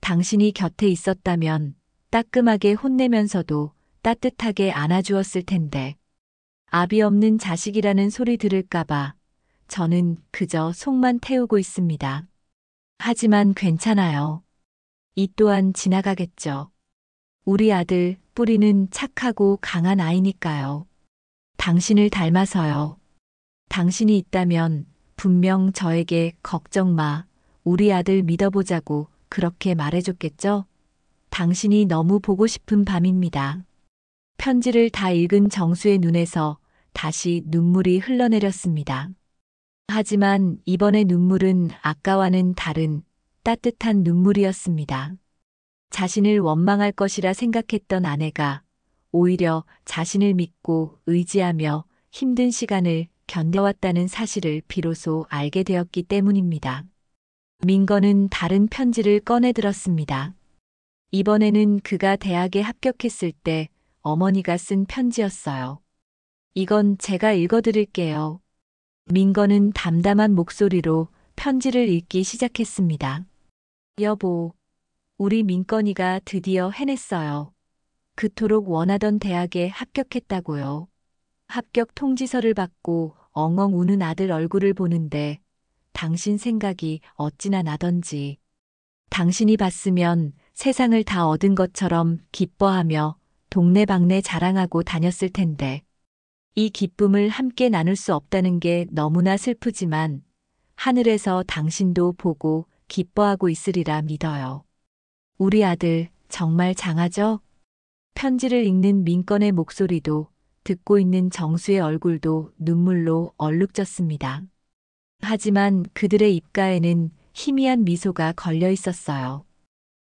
당신이 곁에 있었다면 따끔하게 혼내면서도 따뜻하게 안아주었을 텐데. 아비 없는 자식이라는 소리 들을까봐 저는 그저 속만 태우고 있습니다. 하지만 괜찮아요. 이 또한 지나가겠죠. 우리 아들 뿌리는 착하고 강한 아이니까요. 당신을 닮아서요. 당신이 있다면 분명 저에게 걱정 마, 우리 아들 믿어보자고 그렇게 말해줬겠죠? 당신이 너무 보고 싶은 밤입니다. 편지를 다 읽은 정수의 눈에서 다시 눈물이 흘러내렸습니다. 하지만 이번의 눈물은 아까와는 다른 따뜻한 눈물이었습니다. 자신을 원망할 것이라 생각했던 아내가 오히려 자신을 믿고 의지하며 힘든 시간을 견뎌왔다는 사실을 비로소 알게 되었기 때문입니다. 민건은 다른 편지를 꺼내 들었습니다. 이번에는 그가 대학에 합격했을 때 어머니가 쓴 편지였어요. 이건 제가 읽어드릴게요. 민건은 담담한 목소리로 편지를 읽기 시작했습니다. 여보, 우리 민건이가 드디어 해냈어요. 그토록 원하던 대학에 합격했다고요. 합격 통지서를 받고 엉엉 우는 아들 얼굴을 보는데 당신 생각이 어찌나 나던지. 당신이 봤으면 세상을 다 얻은 것처럼 기뻐하며 동네방네 자랑하고 다녔을 텐데. 이 기쁨을 함께 나눌 수 없다는 게 너무나 슬프지만 하늘에서 당신도 보고 기뻐하고 있으리라 믿어요. 우리 아들 정말 장하죠? 편지를 읽는 민건의 목소리도 듣고 있는 정수의 얼굴도 눈물로 얼룩졌습니다. 하지만 그들의 입가에는 희미한 미소가 걸려 있었어요.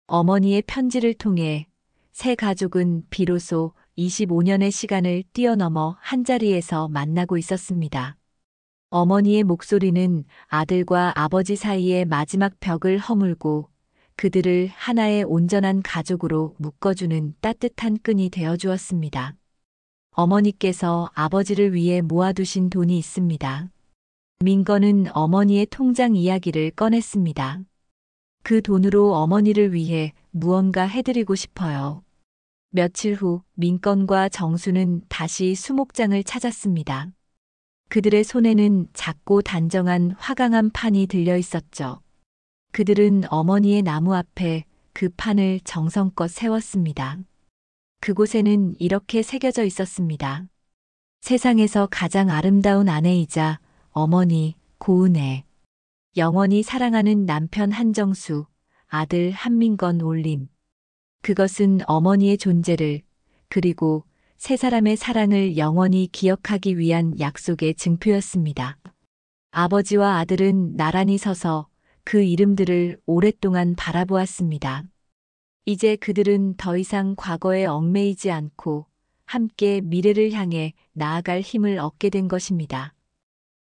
어머니의 편지를 통해 새 가족은 비로소 25년의 시간을 뛰어넘어 한자리에서 만나고 있었습니다. 어머니의 목소리는 아들과 아버지 사이의 마지막 벽을 허물고 그들을 하나의 온전한 가족으로 묶어주는 따뜻한 끈이 되어 주었습니다. 어머니께서 아버지를 위해 모아두신 돈이 있습니다. 민건은 어머니의 통장 이야기를 꺼냈습니다. 그 돈으로 어머니를 위해 무언가 해드리고 싶어요. 며칠 후 민건과 정수는 다시 수목장을 찾았습니다. 그들의 손에는 작고 단정한 화강암 판이 들려 있었죠. 그들은 어머니의 나무 앞에 그 판을 정성껏 세웠습니다. 그곳에는 이렇게 새겨져 있었습니다. 세상에서 가장 아름다운 아내이자 어머니 고은혜. 영원히 사랑하는 남편 한정수, 아들 한민건 올림. 그것은 어머니의 존재를 그리고 세 사람의 사랑을 영원히 기억하기 위한 약속의 증표였습니다. 아버지와 아들은 나란히 서서 그 이름들을 오랫동안 바라보았습니다. 이제 그들은 더 이상 과거에 얽매이지 않고 함께 미래를 향해 나아갈 힘을 얻게 된 것입니다.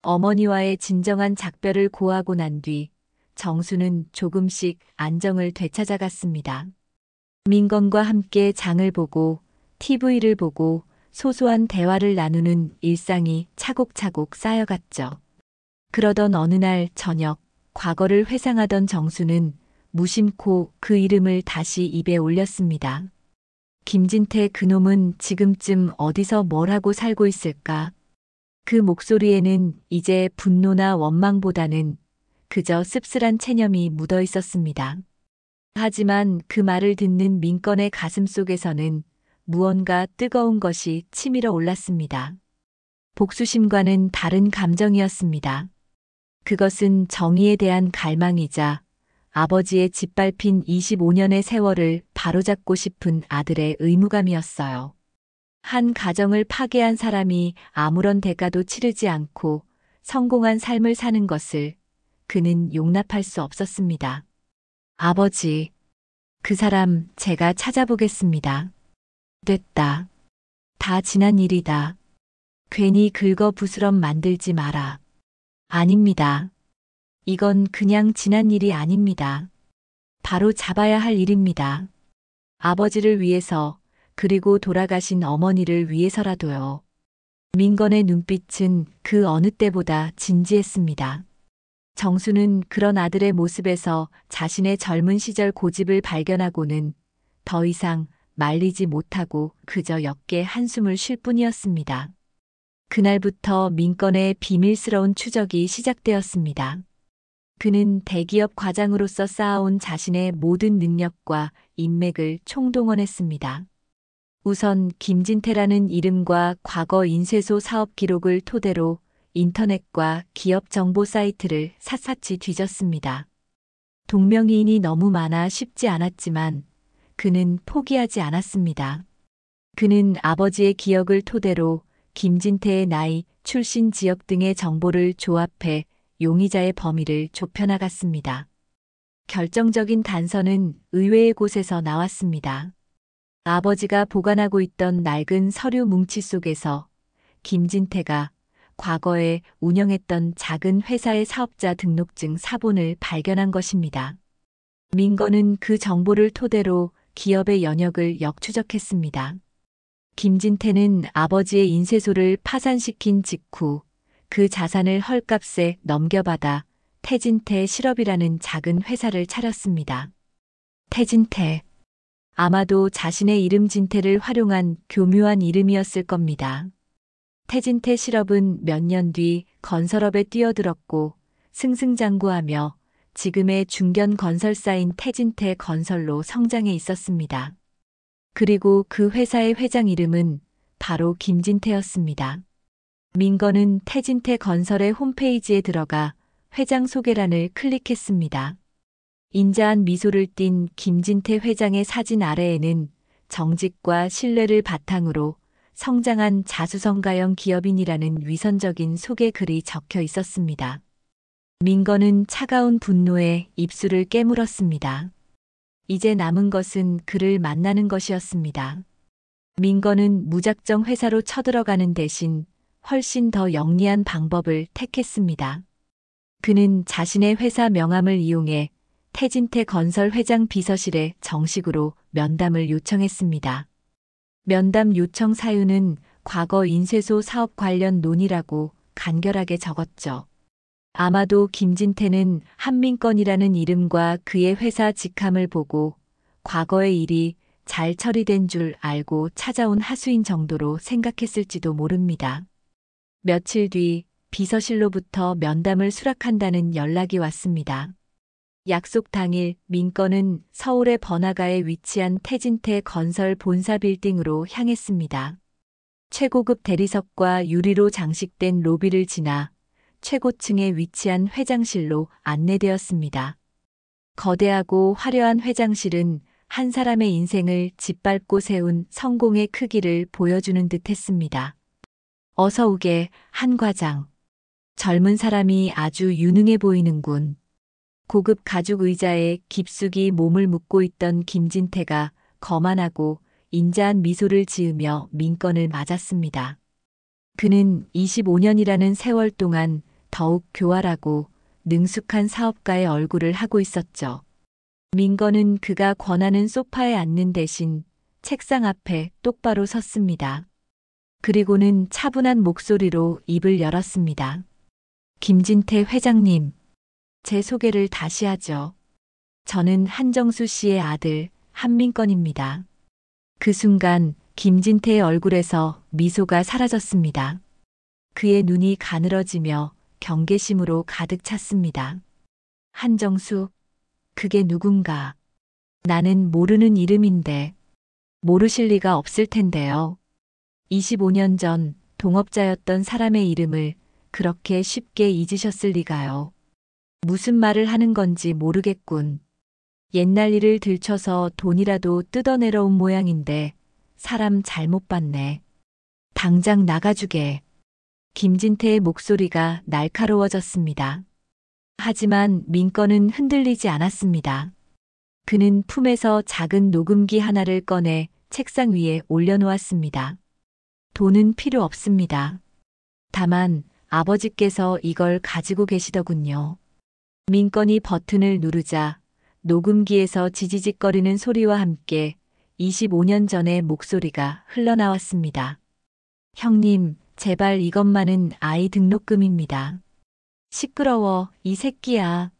어머니와의 진정한 작별을 고하고 난 뒤 정수는 조금씩 안정을 되찾아갔습니다. 민건과 함께 장을 보고 TV를 보고 소소한 대화를 나누는 일상이 차곡차곡 쌓여갔죠. 그러던 어느 날 저녁, 과거를 회상하던 정수는 무심코 그 이름을 다시 입에 올렸습니다. 김진태 그놈은 지금쯤 어디서 뭘 하고 살고 있을까? 그 목소리에는 이제 분노나 원망보다는 그저 씁쓸한 체념이 묻어 있었습니다. 하지만 그 말을 듣는 민건의 가슴 속에서는 무언가 뜨거운 것이 치밀어 올랐습니다. 복수심과는 다른 감정이었습니다. 그것은 정의에 대한 갈망이자 아버지의 짓밟힌 25년의 세월을 바로잡고 싶은 아들의 의무감이었어요. 한 가정을 파괴한 사람이 아무런 대가도 치르지 않고 성공한 삶을 사는 것을 그는 용납할 수 없었습니다. 아버지, 그 사람 제가 찾아보겠습니다. 됐다. 다 지난 일이다. 괜히 긁어부스럼 만들지 마라. 아닙니다. 이건 그냥 지난 일이 아닙니다. 바로 잡아야 할 일입니다. 아버지를 위해서 그리고 돌아가신 어머니를 위해서라도요. 민건의 눈빛은 그 어느 때보다 진지했습니다. 정수는 그런 아들의 모습에서 자신의 젊은 시절 고집을 발견하고는 더 이상 말리지 못하고 그저 옅게 한숨을 쉴 뿐이었습니다. 그날부터 민건의 비밀스러운 추적이 시작되었습니다. 그는 대기업 과장으로서 쌓아온 자신의 모든 능력과 인맥을 총동원했습니다. 우선 김진태라는 이름과 과거 인쇄소 사업 기록을 토대로 인터넷과 기업 정보 사이트를 샅샅이 뒤졌습니다. 동명이인이 너무 많아 쉽지 않았지만 그는 포기하지 않았습니다. 그는 아버지의 기억을 토대로 김진태의 나이, 출신 지역 등의 정보를 조합해 용의자의 범위를 좁혀나갔습니다. 결정적인 단서는 의외의 곳에서 나왔습니다. 아버지가 보관하고 있던 낡은 서류 뭉치 속에서 김진태가 과거에 운영했던 작은 회사의 사업자 등록증 사본을 발견한 것입니다. 민건은 그 정보를 토대로 기업의 연역을 역추적했습니다. 김진태는 아버지의 인쇄소를 파산시킨 직후 그 자산을 헐값에 넘겨받아 태진태 실업이라는 작은 회사를 차렸습니다. 태진태. 아마도 자신의 이름 진태를 활용한 교묘한 이름이었을 겁니다. 태진태 실업은 몇 년 뒤 건설업에 뛰어들었고 승승장구하며 지금의 중견 건설사인 태진태 건설로 성장해 있었습니다. 그리고 그 회사의 회장 이름은 바로 김진태였습니다. 민건은 태진태 건설의 홈페이지에 들어가 회장 소개란을 클릭했습니다. 인자한 미소를 띤 김진태 회장의 사진 아래에는 정직과 신뢰를 바탕으로 성장한 자수성가형 기업인이라는 위선적인 소개 글이 적혀 있었습니다. 민건은 차가운 분노에 입술을 깨물었습니다. 이제 남은 것은 그를 만나는 것이었습니다. 민건은 무작정 회사로 쳐들어가는 대신 훨씬 더 영리한 방법을 택했습니다. 그는 자신의 회사 명함을 이용해 태진태 건설 회장 비서실에 정식으로 면담을 요청했습니다. 면담 요청 사유는 과거 인쇄소 사업 관련 논의라고 간결하게 적었죠. 아마도 김진태는 한민건이라는 이름과 그의 회사 직함을 보고 과거의 일이 잘 처리된 줄 알고 찾아온 하수인 정도로 생각했을지도 모릅니다. 며칠 뒤 비서실로부터 면담을 수락한다는 연락이 왔습니다. 약속 당일 민건은 서울의 번화가에 위치한 태진태 건설 본사 빌딩으로 향했습니다. 최고급 대리석과 유리로 장식된 로비를 지나 최고층에 위치한 회장실로 안내되었습니다. 거대하고 화려한 회장실은 한 사람의 인생을 짓밟고 세운 성공의 크기를 보여주는 듯했습니다. 어서 오게, 한 과장. 젊은 사람이 아주 유능해 보이는군. 고급 가죽 의자에 깊숙이 몸을 묻고 있던 김진태가 거만하고 인자한 미소를 지으며 민건을 맞았습니다. 그는 25년이라는 세월 동안 더욱 교활하고 능숙한 사업가의 얼굴을 하고 있었죠. 민건은 그가 권하는 소파에 앉는 대신 책상 앞에 똑바로 섰습니다. 그리고는 차분한 목소리로 입을 열었습니다. 김진태 회장님, 제 소개를 다시 하죠. 저는 한정수 씨의 아들 한민건입니다. 그 순간 김진태의 얼굴에서 미소가 사라졌습니다. 그의 눈이 가늘어지며 경계심으로 가득 찼습니다. 한정수, 그게 누군가? 나는 모르는 이름인데. 모르실 리가 없을 텐데요. 25년 전 동업자였던 사람의 이름을 그렇게 쉽게 잊으셨을 리가요. 무슨 말을 하는 건지 모르겠군. 옛날 일을 들춰서 돈이라도 뜯어내러 온 모양인데 사람 잘못 봤네. 당장 나가주게. 김진태의 목소리가 날카로워졌습니다. 하지만 민건은 흔들리지 않았습니다. 그는 품에서 작은 녹음기 하나를 꺼내 책상 위에 올려놓았습니다. 돈은 필요 없습니다. 다만 아버지께서 이걸 가지고 계시더군요. 민건이 버튼을 누르자 녹음기에서 지지직거리는 소리와 함께 25년 전의 목소리가 흘러나왔습니다. 형님, 제발 이것만은 아이 등록금입니다. 시끄러워, 이 새끼야.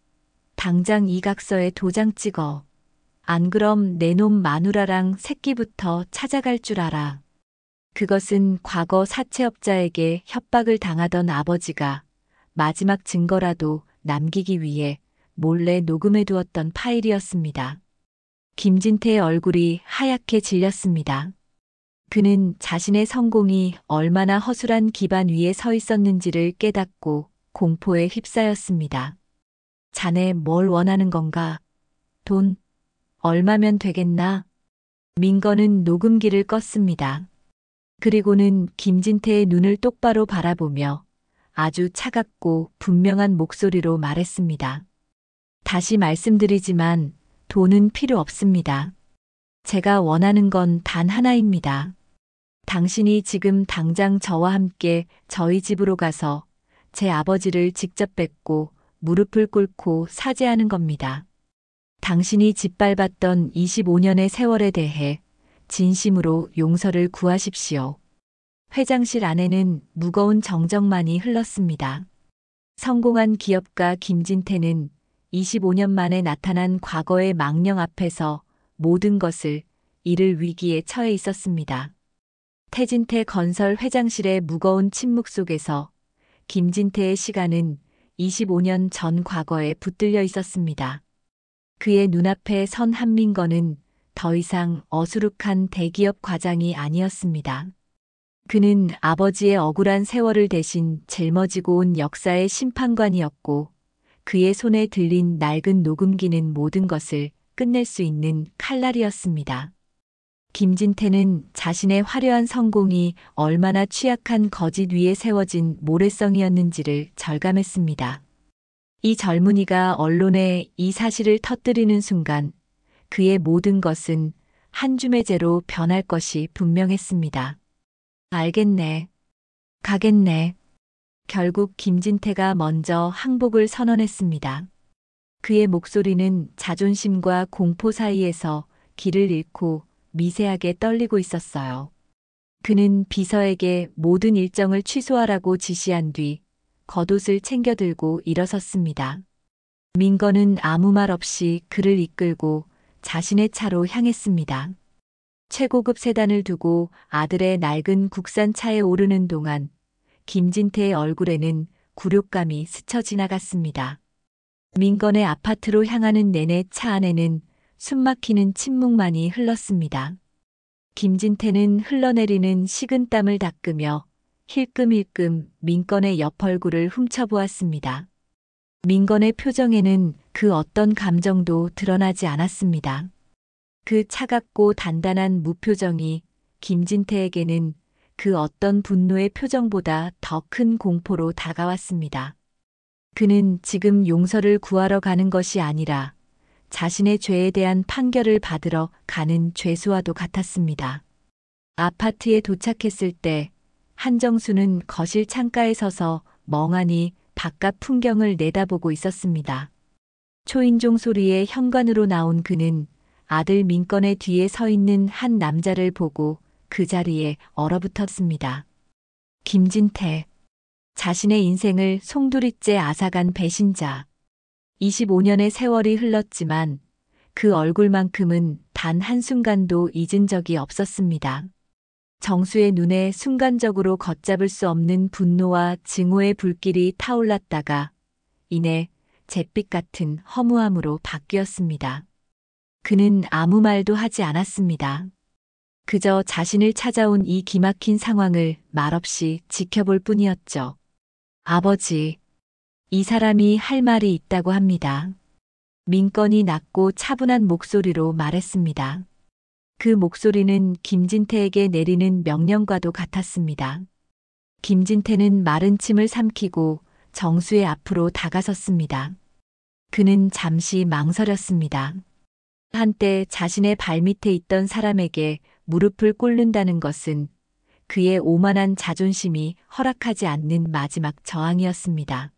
당장 이각서에 도장 찍어. 안 그럼 내 놈 마누라랑 새끼부터 찾아갈 줄 알아. 그것은 과거 사채업자에게 협박을 당하던 아버지가 마지막 증거라도 남기기 위해 몰래 녹음해 두었던 파일이었습니다. 김진태의 얼굴이 하얗게 질렸습니다. 그는 자신의 성공이 얼마나 허술한 기반 위에 서 있었는지를 깨닫고 공포에 휩싸였습니다. 자네 뭘 원하는 건가? 돈, 얼마면 되겠나? 민건은 녹음기를 껐습니다. 그리고는 김진태의 눈을 똑바로 바라보며 아주 차갑고 분명한 목소리로 말했습니다. 다시 말씀드리지만 돈은 필요 없습니다. 제가 원하는 건 단 하나입니다. 당신이 지금 당장 저와 함께 저희 집으로 가서 제 아버지를 직접 뵙고 무릎을 꿇고 사죄하는 겁니다. 당신이 짓밟았던 25년의 세월에 대해 진심으로 용서를 구하십시오. 회장실 안에는 무거운 정적만이 흘렀습니다. 성공한 기업가 김진태는 25년 만에 나타난 과거의 망령 앞에서 모든 것을 잃을 위기에 처해 있었습니다. 태진태 건설 회장실의 무거운 침묵 속에서 김진태의 시간은 25년 전 과거에 붙들려 있었습니다. 그의 눈앞에 선 한민건은 더 이상 어수룩한 대기업 과장이 아니었습니다. 그는 아버지의 억울한 세월을 대신 짊어지고 온 역사의 심판관이었고 그의 손에 들린 낡은 녹음기는 모든 것을 끝낼 수 있는 칼날이었습니다. 김진태는 자신의 화려한 성공이 얼마나 취약한 거짓 위에 세워진 모래성이었는지를 절감했습니다. 이 젊은이가 언론에 이 사실을 터뜨리는 순간 그의 모든 것은 한 줌의 재로 변할 것이 분명했습니다. 알겠네. 가겠네. 결국 김진태가 먼저 항복을 선언했습니다. 그의 목소리는 자존심과 공포 사이에서 길을 잃고 미세하게 떨리고 있었어요. 그는 비서에게 모든 일정을 취소하라고 지시한 뒤 겉옷을 챙겨 들고 일어섰습니다. 민건은 아무 말 없이 그를 이끌고 자신의 차로 향했습니다. 최고급 세단을 두고 아들의 낡은 국산 차에 오르는 동안 김진태의 얼굴에는 굴욕감이 스쳐 지나갔습니다. 민건의 아파트로 향하는 내내 차 안에는 숨막히는 침묵만이 흘렀습니다. 김진태는 흘러내리는 식은땀을 닦으며 힐끔힐끔 민건의 옆 얼굴을 훔쳐보았습니다. 민건의 표정에는 그 어떤 감정도 드러나지 않았습니다. 그 차갑고 단단한 무표정이 김진태에게는 그 어떤 분노의 표정보다 더 큰 공포로 다가왔습니다. 그는 지금 용서를 구하러 가는 것이 아니라 자신의 죄에 대한 판결을 받으러 가는 죄수와도 같았습니다. 아파트에 도착했을 때 한정수는 거실 창가에 서서 멍하니 바깥 풍경을 내다보고 있었습니다. 초인종 소리에 현관으로 나온 그는 아들 민건의 뒤에 서 있는 한 남자를 보고 그 자리에 얼어붙었습니다. 김진태. 자신의 인생을 송두리째 앗아간 배신자. 25년의 세월이 흘렀지만 그 얼굴만큼은 단 한순간도 잊은 적이 없었습니다. 정수의 눈에 순간적으로 걷잡을 수 없는 분노와 증오의 불길이 타올랐다가 이내 잿빛 같은 허무함으로 바뀌었습니다. 그는 아무 말도 하지 않았습니다. 그저 자신을 찾아온 이 기막힌 상황을 말없이 지켜볼 뿐이었죠. 아버지, 이 사람이 할 말이 있다고 합니다. 민건이 낮고 차분한 목소리로 말했습니다. 그 목소리는 김진태에게 내리는 명령과도 같았습니다. 김진태는 마른 침을 삼키고 정수의 앞으로 다가섰습니다. 그는 잠시 망설였습니다. 한때 자신의 발밑에 있던 사람에게 무릎을 꿇는다는 것은 그의 오만한 자존심이 허락하지 않는 마지막 저항이었습니다.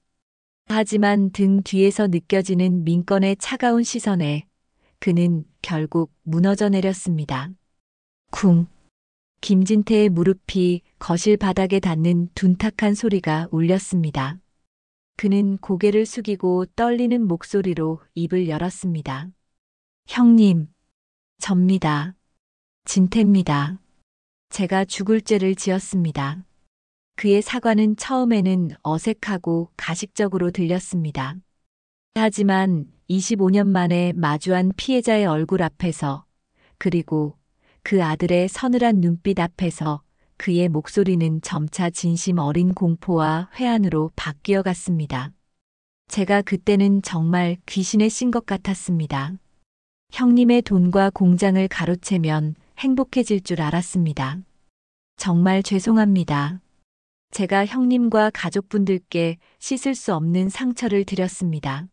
하지만 등 뒤에서 느껴지는 민건의 차가운 시선에 그는 결국 무너져 내렸습니다. 쿵. 김진태의 무릎이 거실 바닥에 닿는 둔탁한 소리가 울렸습니다. 그는 고개를 숙이고 떨리는 목소리로 입을 열었습니다. 형님, 접니다. 진태입니다. 제가 죽을 죄를 지었습니다. 그의 사과는 처음에는 어색하고 가식적으로 들렸습니다. 하지만 25년 만에 마주한 피해자의 얼굴 앞에서 그리고 그 아들의 서늘한 눈빛 앞에서 그의 목소리는 점차 진심 어린 공포와 회한으로 바뀌어 갔습니다. 제가 그때는 정말 귀신에 씬 것 같았습니다. 형님의 돈과 공장을 가로채면 행복해질 줄 알았습니다. 정말 죄송합니다. 제가 형님과 가족분들께 씻을 수 없는 상처를 드렸습니다.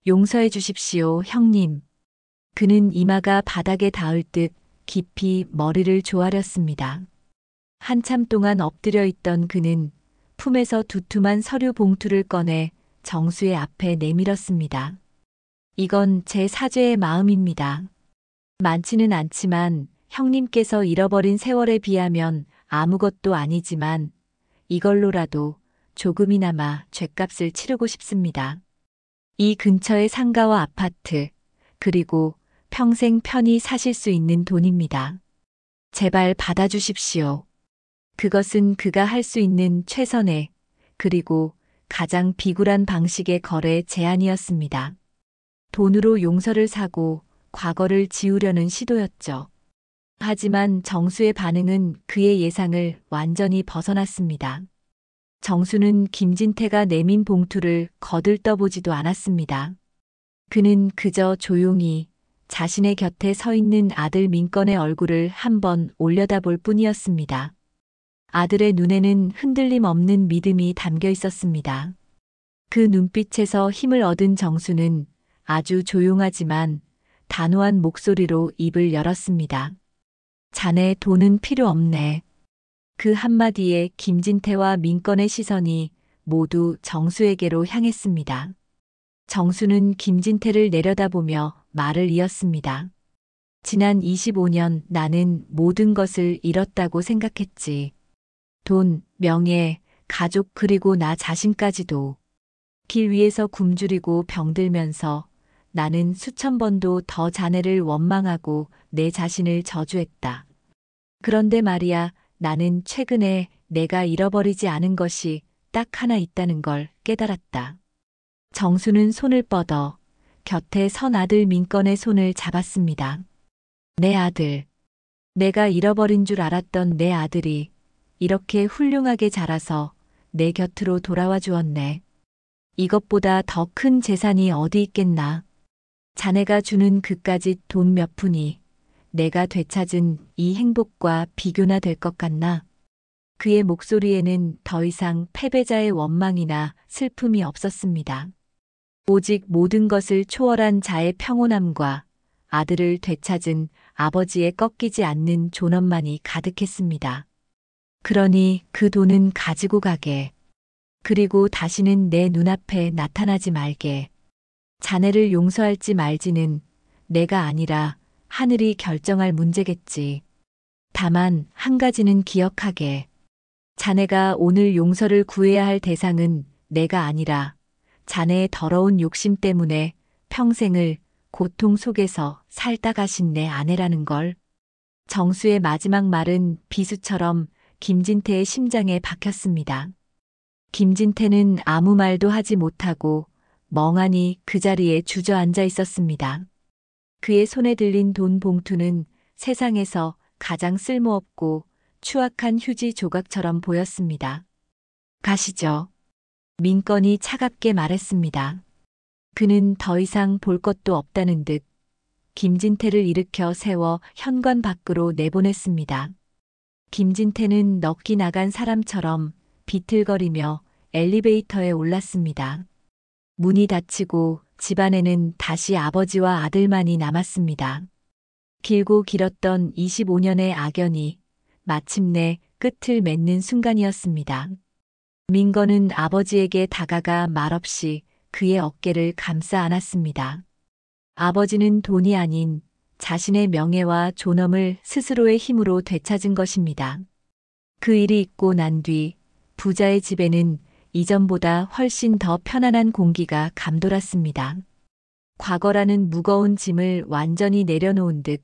용서해 주십시오, 형님. 그는 이마가 바닥에 닿을 듯 깊이 머리를 조아렸습니다. 한참 동안 엎드려 있던 그는 품에서 두툼한 서류 봉투를 꺼내 정수의 앞에 내밀었습니다. 이건 제 사죄의 마음입니다. 많지는 않지만 형님께서 잃어버린 세월에 비하면 아무것도 아니지만 이걸로라도 조금이나마 죗값을 치르고 싶습니다. 이 근처의 상가와 아파트, 그리고 평생 편히 사실 수 있는 돈입니다. 제발 받아주십시오. 그것은 그가 할 수 있는 최선의, 그리고 가장 비굴한 방식의 거래 제안이었습니다. 돈으로 용서를 사고 과거를 지우려는 시도였죠. 하지만 정수의 반응은 그의 예상을 완전히 벗어났습니다. 정수는 김진태가 내민 봉투를 거들떠보지도 않았습니다. 그는 그저 조용히 자신의 곁에 서 있는 아들 민건의 얼굴을 한번 올려다볼 뿐이었습니다. 아들의 눈에는 흔들림 없는 믿음이 담겨 있었습니다. 그 눈빛에서 힘을 얻은 정수는 아주 조용하지만 단호한 목소리로 입을 열었습니다. 자네 돈은 필요 없네. 그 한마디에 김진태와 민건의 시선이 모두 정수에게로 향했습니다. 정수는 김진태를 내려다보며 말을 이었습니다. 지난 25년 나는 모든 것을 잃었다고 생각했지. 돈, 명예, 가족 그리고 나 자신까지도. 길 위에서 굶주리고 병들면서 나는 수천 번도 더 자네를 원망하고 내 자신을 저주했다. 그런데 말이야, 나는 최근에 내가 잃어버리지 않은 것이 딱 하나 있다는 걸 깨달았다. 정수는 손을 뻗어 곁에 선 아들 민건의 손을 잡았습니다. 내 아들. 내가 잃어버린 줄 알았던 내 아들이 이렇게 훌륭하게 자라서 내 곁으로 돌아와 주었네. 이것보다 더 큰 재산이 어디 있겠나. 자네가 주는 그까짓 돈 몇 푼이 내가 되찾은 이 행복과 비교나 될 것 같나? 그의 목소리에는 더 이상 패배자의 원망이나 슬픔이 없었습니다. 오직 모든 것을 초월한 자의 평온함과 아들을 되찾은 아버지의 꺾이지 않는 존엄만이 가득했습니다. 그러니 그 돈은 가지고 가게. 그리고 다시는 내 눈앞에 나타나지 말게. 자네를 용서할지 말지는 내가 아니라 하늘이 결정할 문제겠지. 다만 한 가지는 기억하게. 자네가 오늘 용서를 구해야 할 대상은 내가 아니라 자네의 더러운 욕심 때문에 평생을 고통 속에서 살다 가신 내 아내라는 걸. 정수의 마지막 말은 비수처럼 김진태의 심장에 박혔습니다. 김진태는 아무 말도 하지 못하고 멍하니 그 자리에 주저앉아 있었습니다. 그의 손에 들린 돈 봉투는 세상에서 가장 쓸모없고 추악한 휴지 조각처럼 보였습니다. 가시죠. 민건이 차갑게 말했습니다. 그는 더 이상 볼 것도 없다는 듯 김진태를 일으켜 세워 현관 밖으로 내보냈습니다. 김진태는 넋이 나간 사람처럼 비틀거리며 엘리베이터에 올랐습니다. 문이 닫히고 집안에는 다시 아버지와 아들만이 남았습니다. 길고 길었던 25년의 악연이 마침내 끝을 맺는 순간이었습니다. 민건은 아버지에게 다가가 말없이 그의 어깨를 감싸 안았습니다. 아버지는 돈이 아닌 자신의 명예와 존엄을 스스로의 힘으로 되찾은 것입니다. 그 일이 있고 난 뒤 부자의 집에는 이전보다 훨씬 더 편안한 공기가 감돌았습니다. 과거라는 무거운 짐을 완전히 내려놓은 듯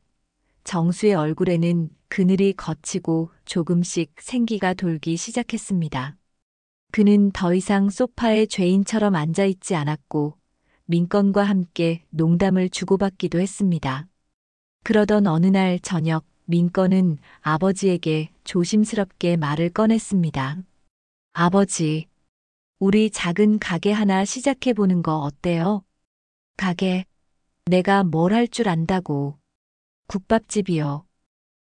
정수의 얼굴에는 그늘이 걷히고 조금씩 생기가 돌기 시작했습니다. 그는 더 이상 소파에 죄인처럼 앉아있지 않았고 민건과 함께 농담을 주고받기도 했습니다. 그러던 어느 날 저녁 민건은 아버지에게 조심스럽게 말을 꺼냈습니다. 아버지, 우리 작은 가게 하나 시작해보는 거 어때요? 가게? 내가 뭘 할 줄 안다고. 국밥집이요.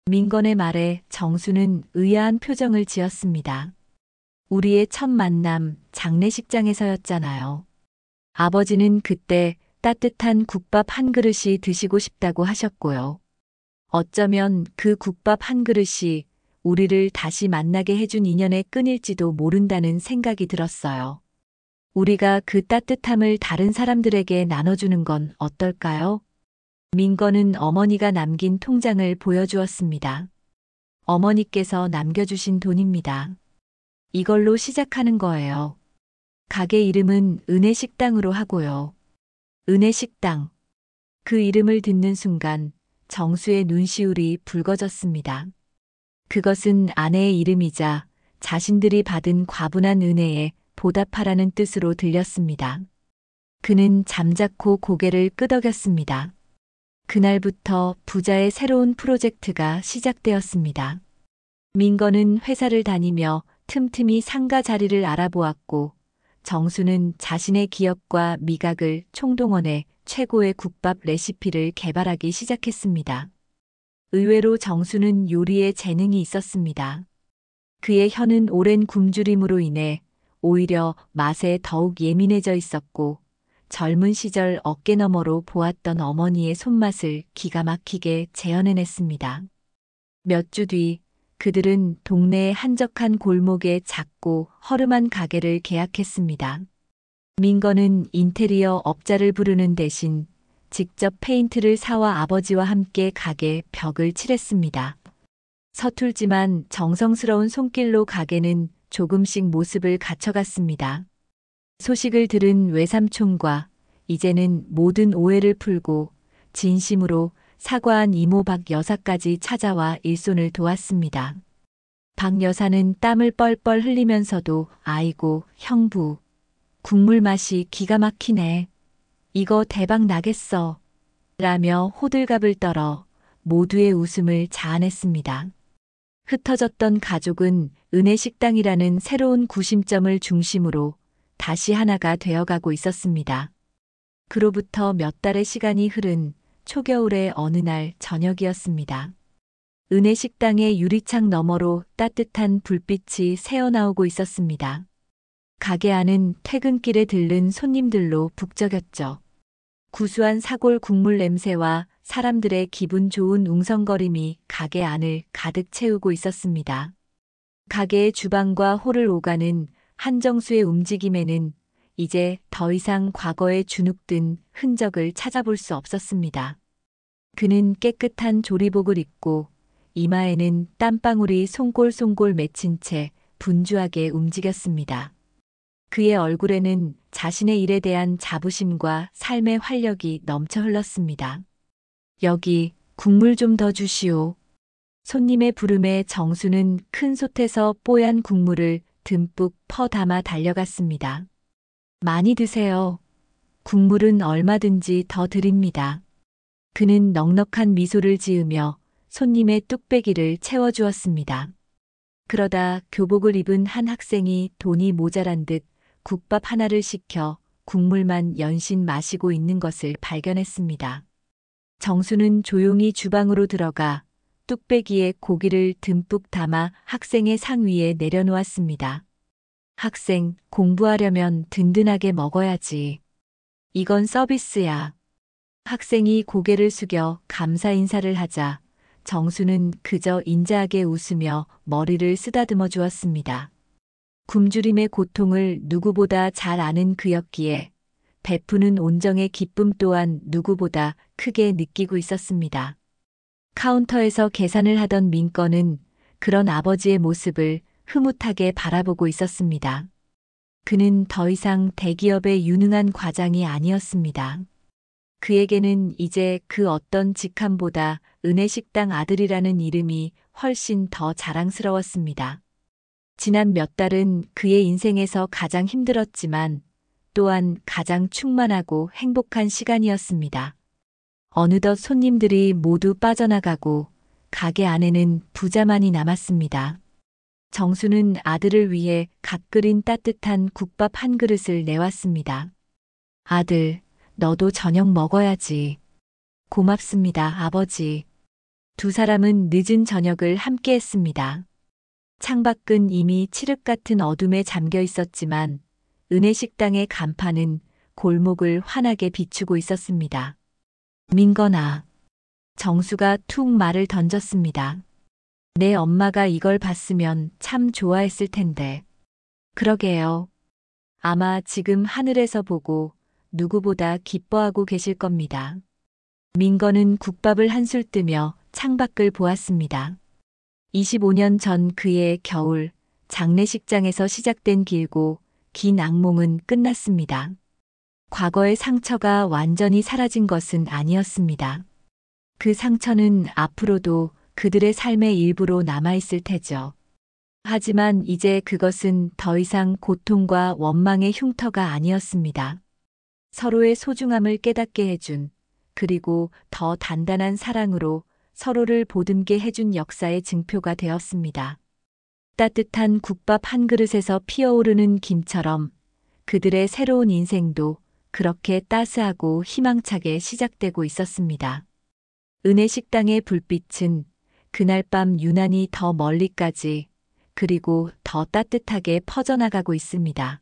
민건의 말에 정수는 의아한 표정을 지었습니다. 우리의 첫 만남 장례식장에서였잖아요. 아버지는 그때 따뜻한 국밥 한 그릇이 드시고 싶다고 하셨고요. 어쩌면 그 국밥 한 그릇이 우리를 다시 만나게 해준 인연의 끈일지도 모른다는 생각이 들었어요. 우리가 그 따뜻함을 다른 사람들에게 나눠주는 건 어떨까요? 민건은 어머니가 남긴 통장을 보여주었습니다. 어머니께서 남겨주신 돈입니다. 이걸로 시작하는 거예요. 가게 이름은 은혜식당으로 하고요. 은혜식당. 그 이름을 듣는 순간 정수의 눈시울이 붉어졌습니다. 그것은 아내의 이름이자 자신들이 받은 과분한 은혜에 보답하라는 뜻으로 들렸습니다. 그는 잠자코 고개를 끄덕였습니다. 그날부터 부자의 새로운 프로젝트가 시작되었습니다. 민건은 회사를 다니며 틈틈이 상가 자리를 알아보았고, 정수는 자신의 기억과 미각을 총동원해 최고의 국밥 레시피를 개발하기 시작했습니다. 의외로 정수는 요리에 재능이 있었습니다. 그의 혀는 오랜 굶주림으로 인해 오히려 맛에 더욱 예민해져 있었고, 젊은 시절 어깨너머로 보았던 어머니의 손맛을 기가 막히게 재현해냈습니다. 몇 주 뒤 그들은 동네의 한적한 골목에 작고 허름한 가게를 계약했습니다. 민건은 인테리어 업자를 부르는 대신 직접 페인트를 사와 아버지와 함께 가게 벽을 칠했습니다. 서툴지만 정성스러운 손길로 가게는 조금씩 모습을 갖춰갔습니다. 소식을 들은 외삼촌과 이제는 모든 오해를 풀고 진심으로 사과한 이모 박 여사까지 찾아와 일손을 도왔습니다. 박 여사는 땀을 뻘뻘 흘리면서도 아이고 형부, 국물 맛이 기가 막히네. 이거 대박 나겠어. 라며 호들갑을 떨어 모두의 웃음을 자아냈습니다. 흩어졌던 가족은 은혜식당이라는 새로운 구심점을 중심으로 다시 하나가 되어가고 있었습니다. 그로부터 몇 달의 시간이 흐른 초겨울의 어느 날 저녁이었습니다. 은혜식당의 유리창 너머로 따뜻한 불빛이 새어나오고 있었습니다. 가게 안은 퇴근길에 들른 손님들로 북적였죠. 구수한 사골 국물 냄새와 사람들의 기분 좋은 웅성거림이 가게 안을 가득 채우고 있었습니다. 가게의 주방과 홀을 오가는 한정수의 움직임에는 이제 더 이상 과거에 주눅든 흔적을 찾아볼 수 없었습니다. 그는 깨끗한 조리복을 입고 이마에는 땀방울이 송골송골 맺힌 채 분주하게 움직였습니다. 그의 얼굴에는 자신의 일에 대한 자부심과 삶의 활력이 넘쳐 흘렀습니다. 여기 국물 좀 더 주시오. 손님의 부름에 정수는 큰 솥에서 뽀얀 국물을 듬뿍 퍼 담아 달려갔습니다. 많이 드세요. 국물은 얼마든지 더 드립니다. 그는 넉넉한 미소를 지으며 손님의 뚝배기를 채워주었습니다. 그러다 교복을 입은 한 학생이 돈이 모자란 듯 국밥 하나를 시켜 국물만 연신 마시고 있는 것을 발견했습니다. 정수는 조용히 주방으로 들어가 뚝배기에 고기를 듬뿍 담아 학생의 상 위에 내려놓았습니다. 학생, 공부하려면 든든하게 먹어야지. 이건 서비스야. 학생이 고개를 숙여 감사 인사를 하자 정수는 그저 인자하게 웃으며 머리를 쓰다듬어 주었습니다. 굶주림의 고통을 누구보다 잘 아는 그였기에 베푸는 온정의 기쁨 또한 누구보다 크게 느끼고 있었습니다. 카운터에서 계산을 하던 민건은 그런 아버지의 모습을 흐뭇하게 바라보고 있었습니다. 그는 더 이상 대기업의 유능한 과장이 아니었습니다. 그에게는 이제 그 어떤 직함보다 은혜식당 아들이라는 이름이 훨씬 더 자랑스러웠습니다. 지난 몇 달은 그의 인생에서 가장 힘들었지만 또한 가장 충만하고 행복한 시간이었습니다. 어느덧 손님들이 모두 빠져나가고 가게 안에는 부자만이 남았습니다. 정수는 아들을 위해 갓 끓인 따뜻한 국밥 한 그릇을 내왔습니다. 아들, 너도 저녁 먹어야지. 고맙습니다, 아버지. 두 사람은 늦은 저녁을 함께 했습니다. 창밖은 이미 칠흑 같은 어둠에 잠겨 있었지만 은혜식당의 간판은 골목을 환하게 비추고 있었습니다. 민건아. 정수가 툭 말을 던졌습니다. 내 엄마가 이걸 봤으면 참 좋아했을 텐데. 그러게요. 아마 지금 하늘에서 보고 누구보다 기뻐하고 계실 겁니다. 민건은 국밥을 한술 뜨며 창밖을 보았습니다. 25년 전 그의 겨울 장례식장에서 시작된 길고 긴 악몽은 끝났습니다. 과거의 상처가 완전히 사라진 것은 아니었습니다. 그 상처는 앞으로도 그들의 삶의 일부로 남아있을 테죠. 하지만 이제 그것은 더 이상 고통과 원망의 흉터가 아니었습니다. 서로의 소중함을 깨닫게 해준, 그리고 더 단단한 사랑으로 서로를 보듬게 해준 역사의 증표가 되었습니다. 따뜻한 국밥 한 그릇에서 피어오르는 김처럼 그들의 새로운 인생도 그렇게 따스하고 희망차게 시작되고 있었습니다. 은혜 식당의 불빛은 그날 밤 유난히 더 멀리까지, 그리고 더 따뜻하게 퍼져나가고 있습니다.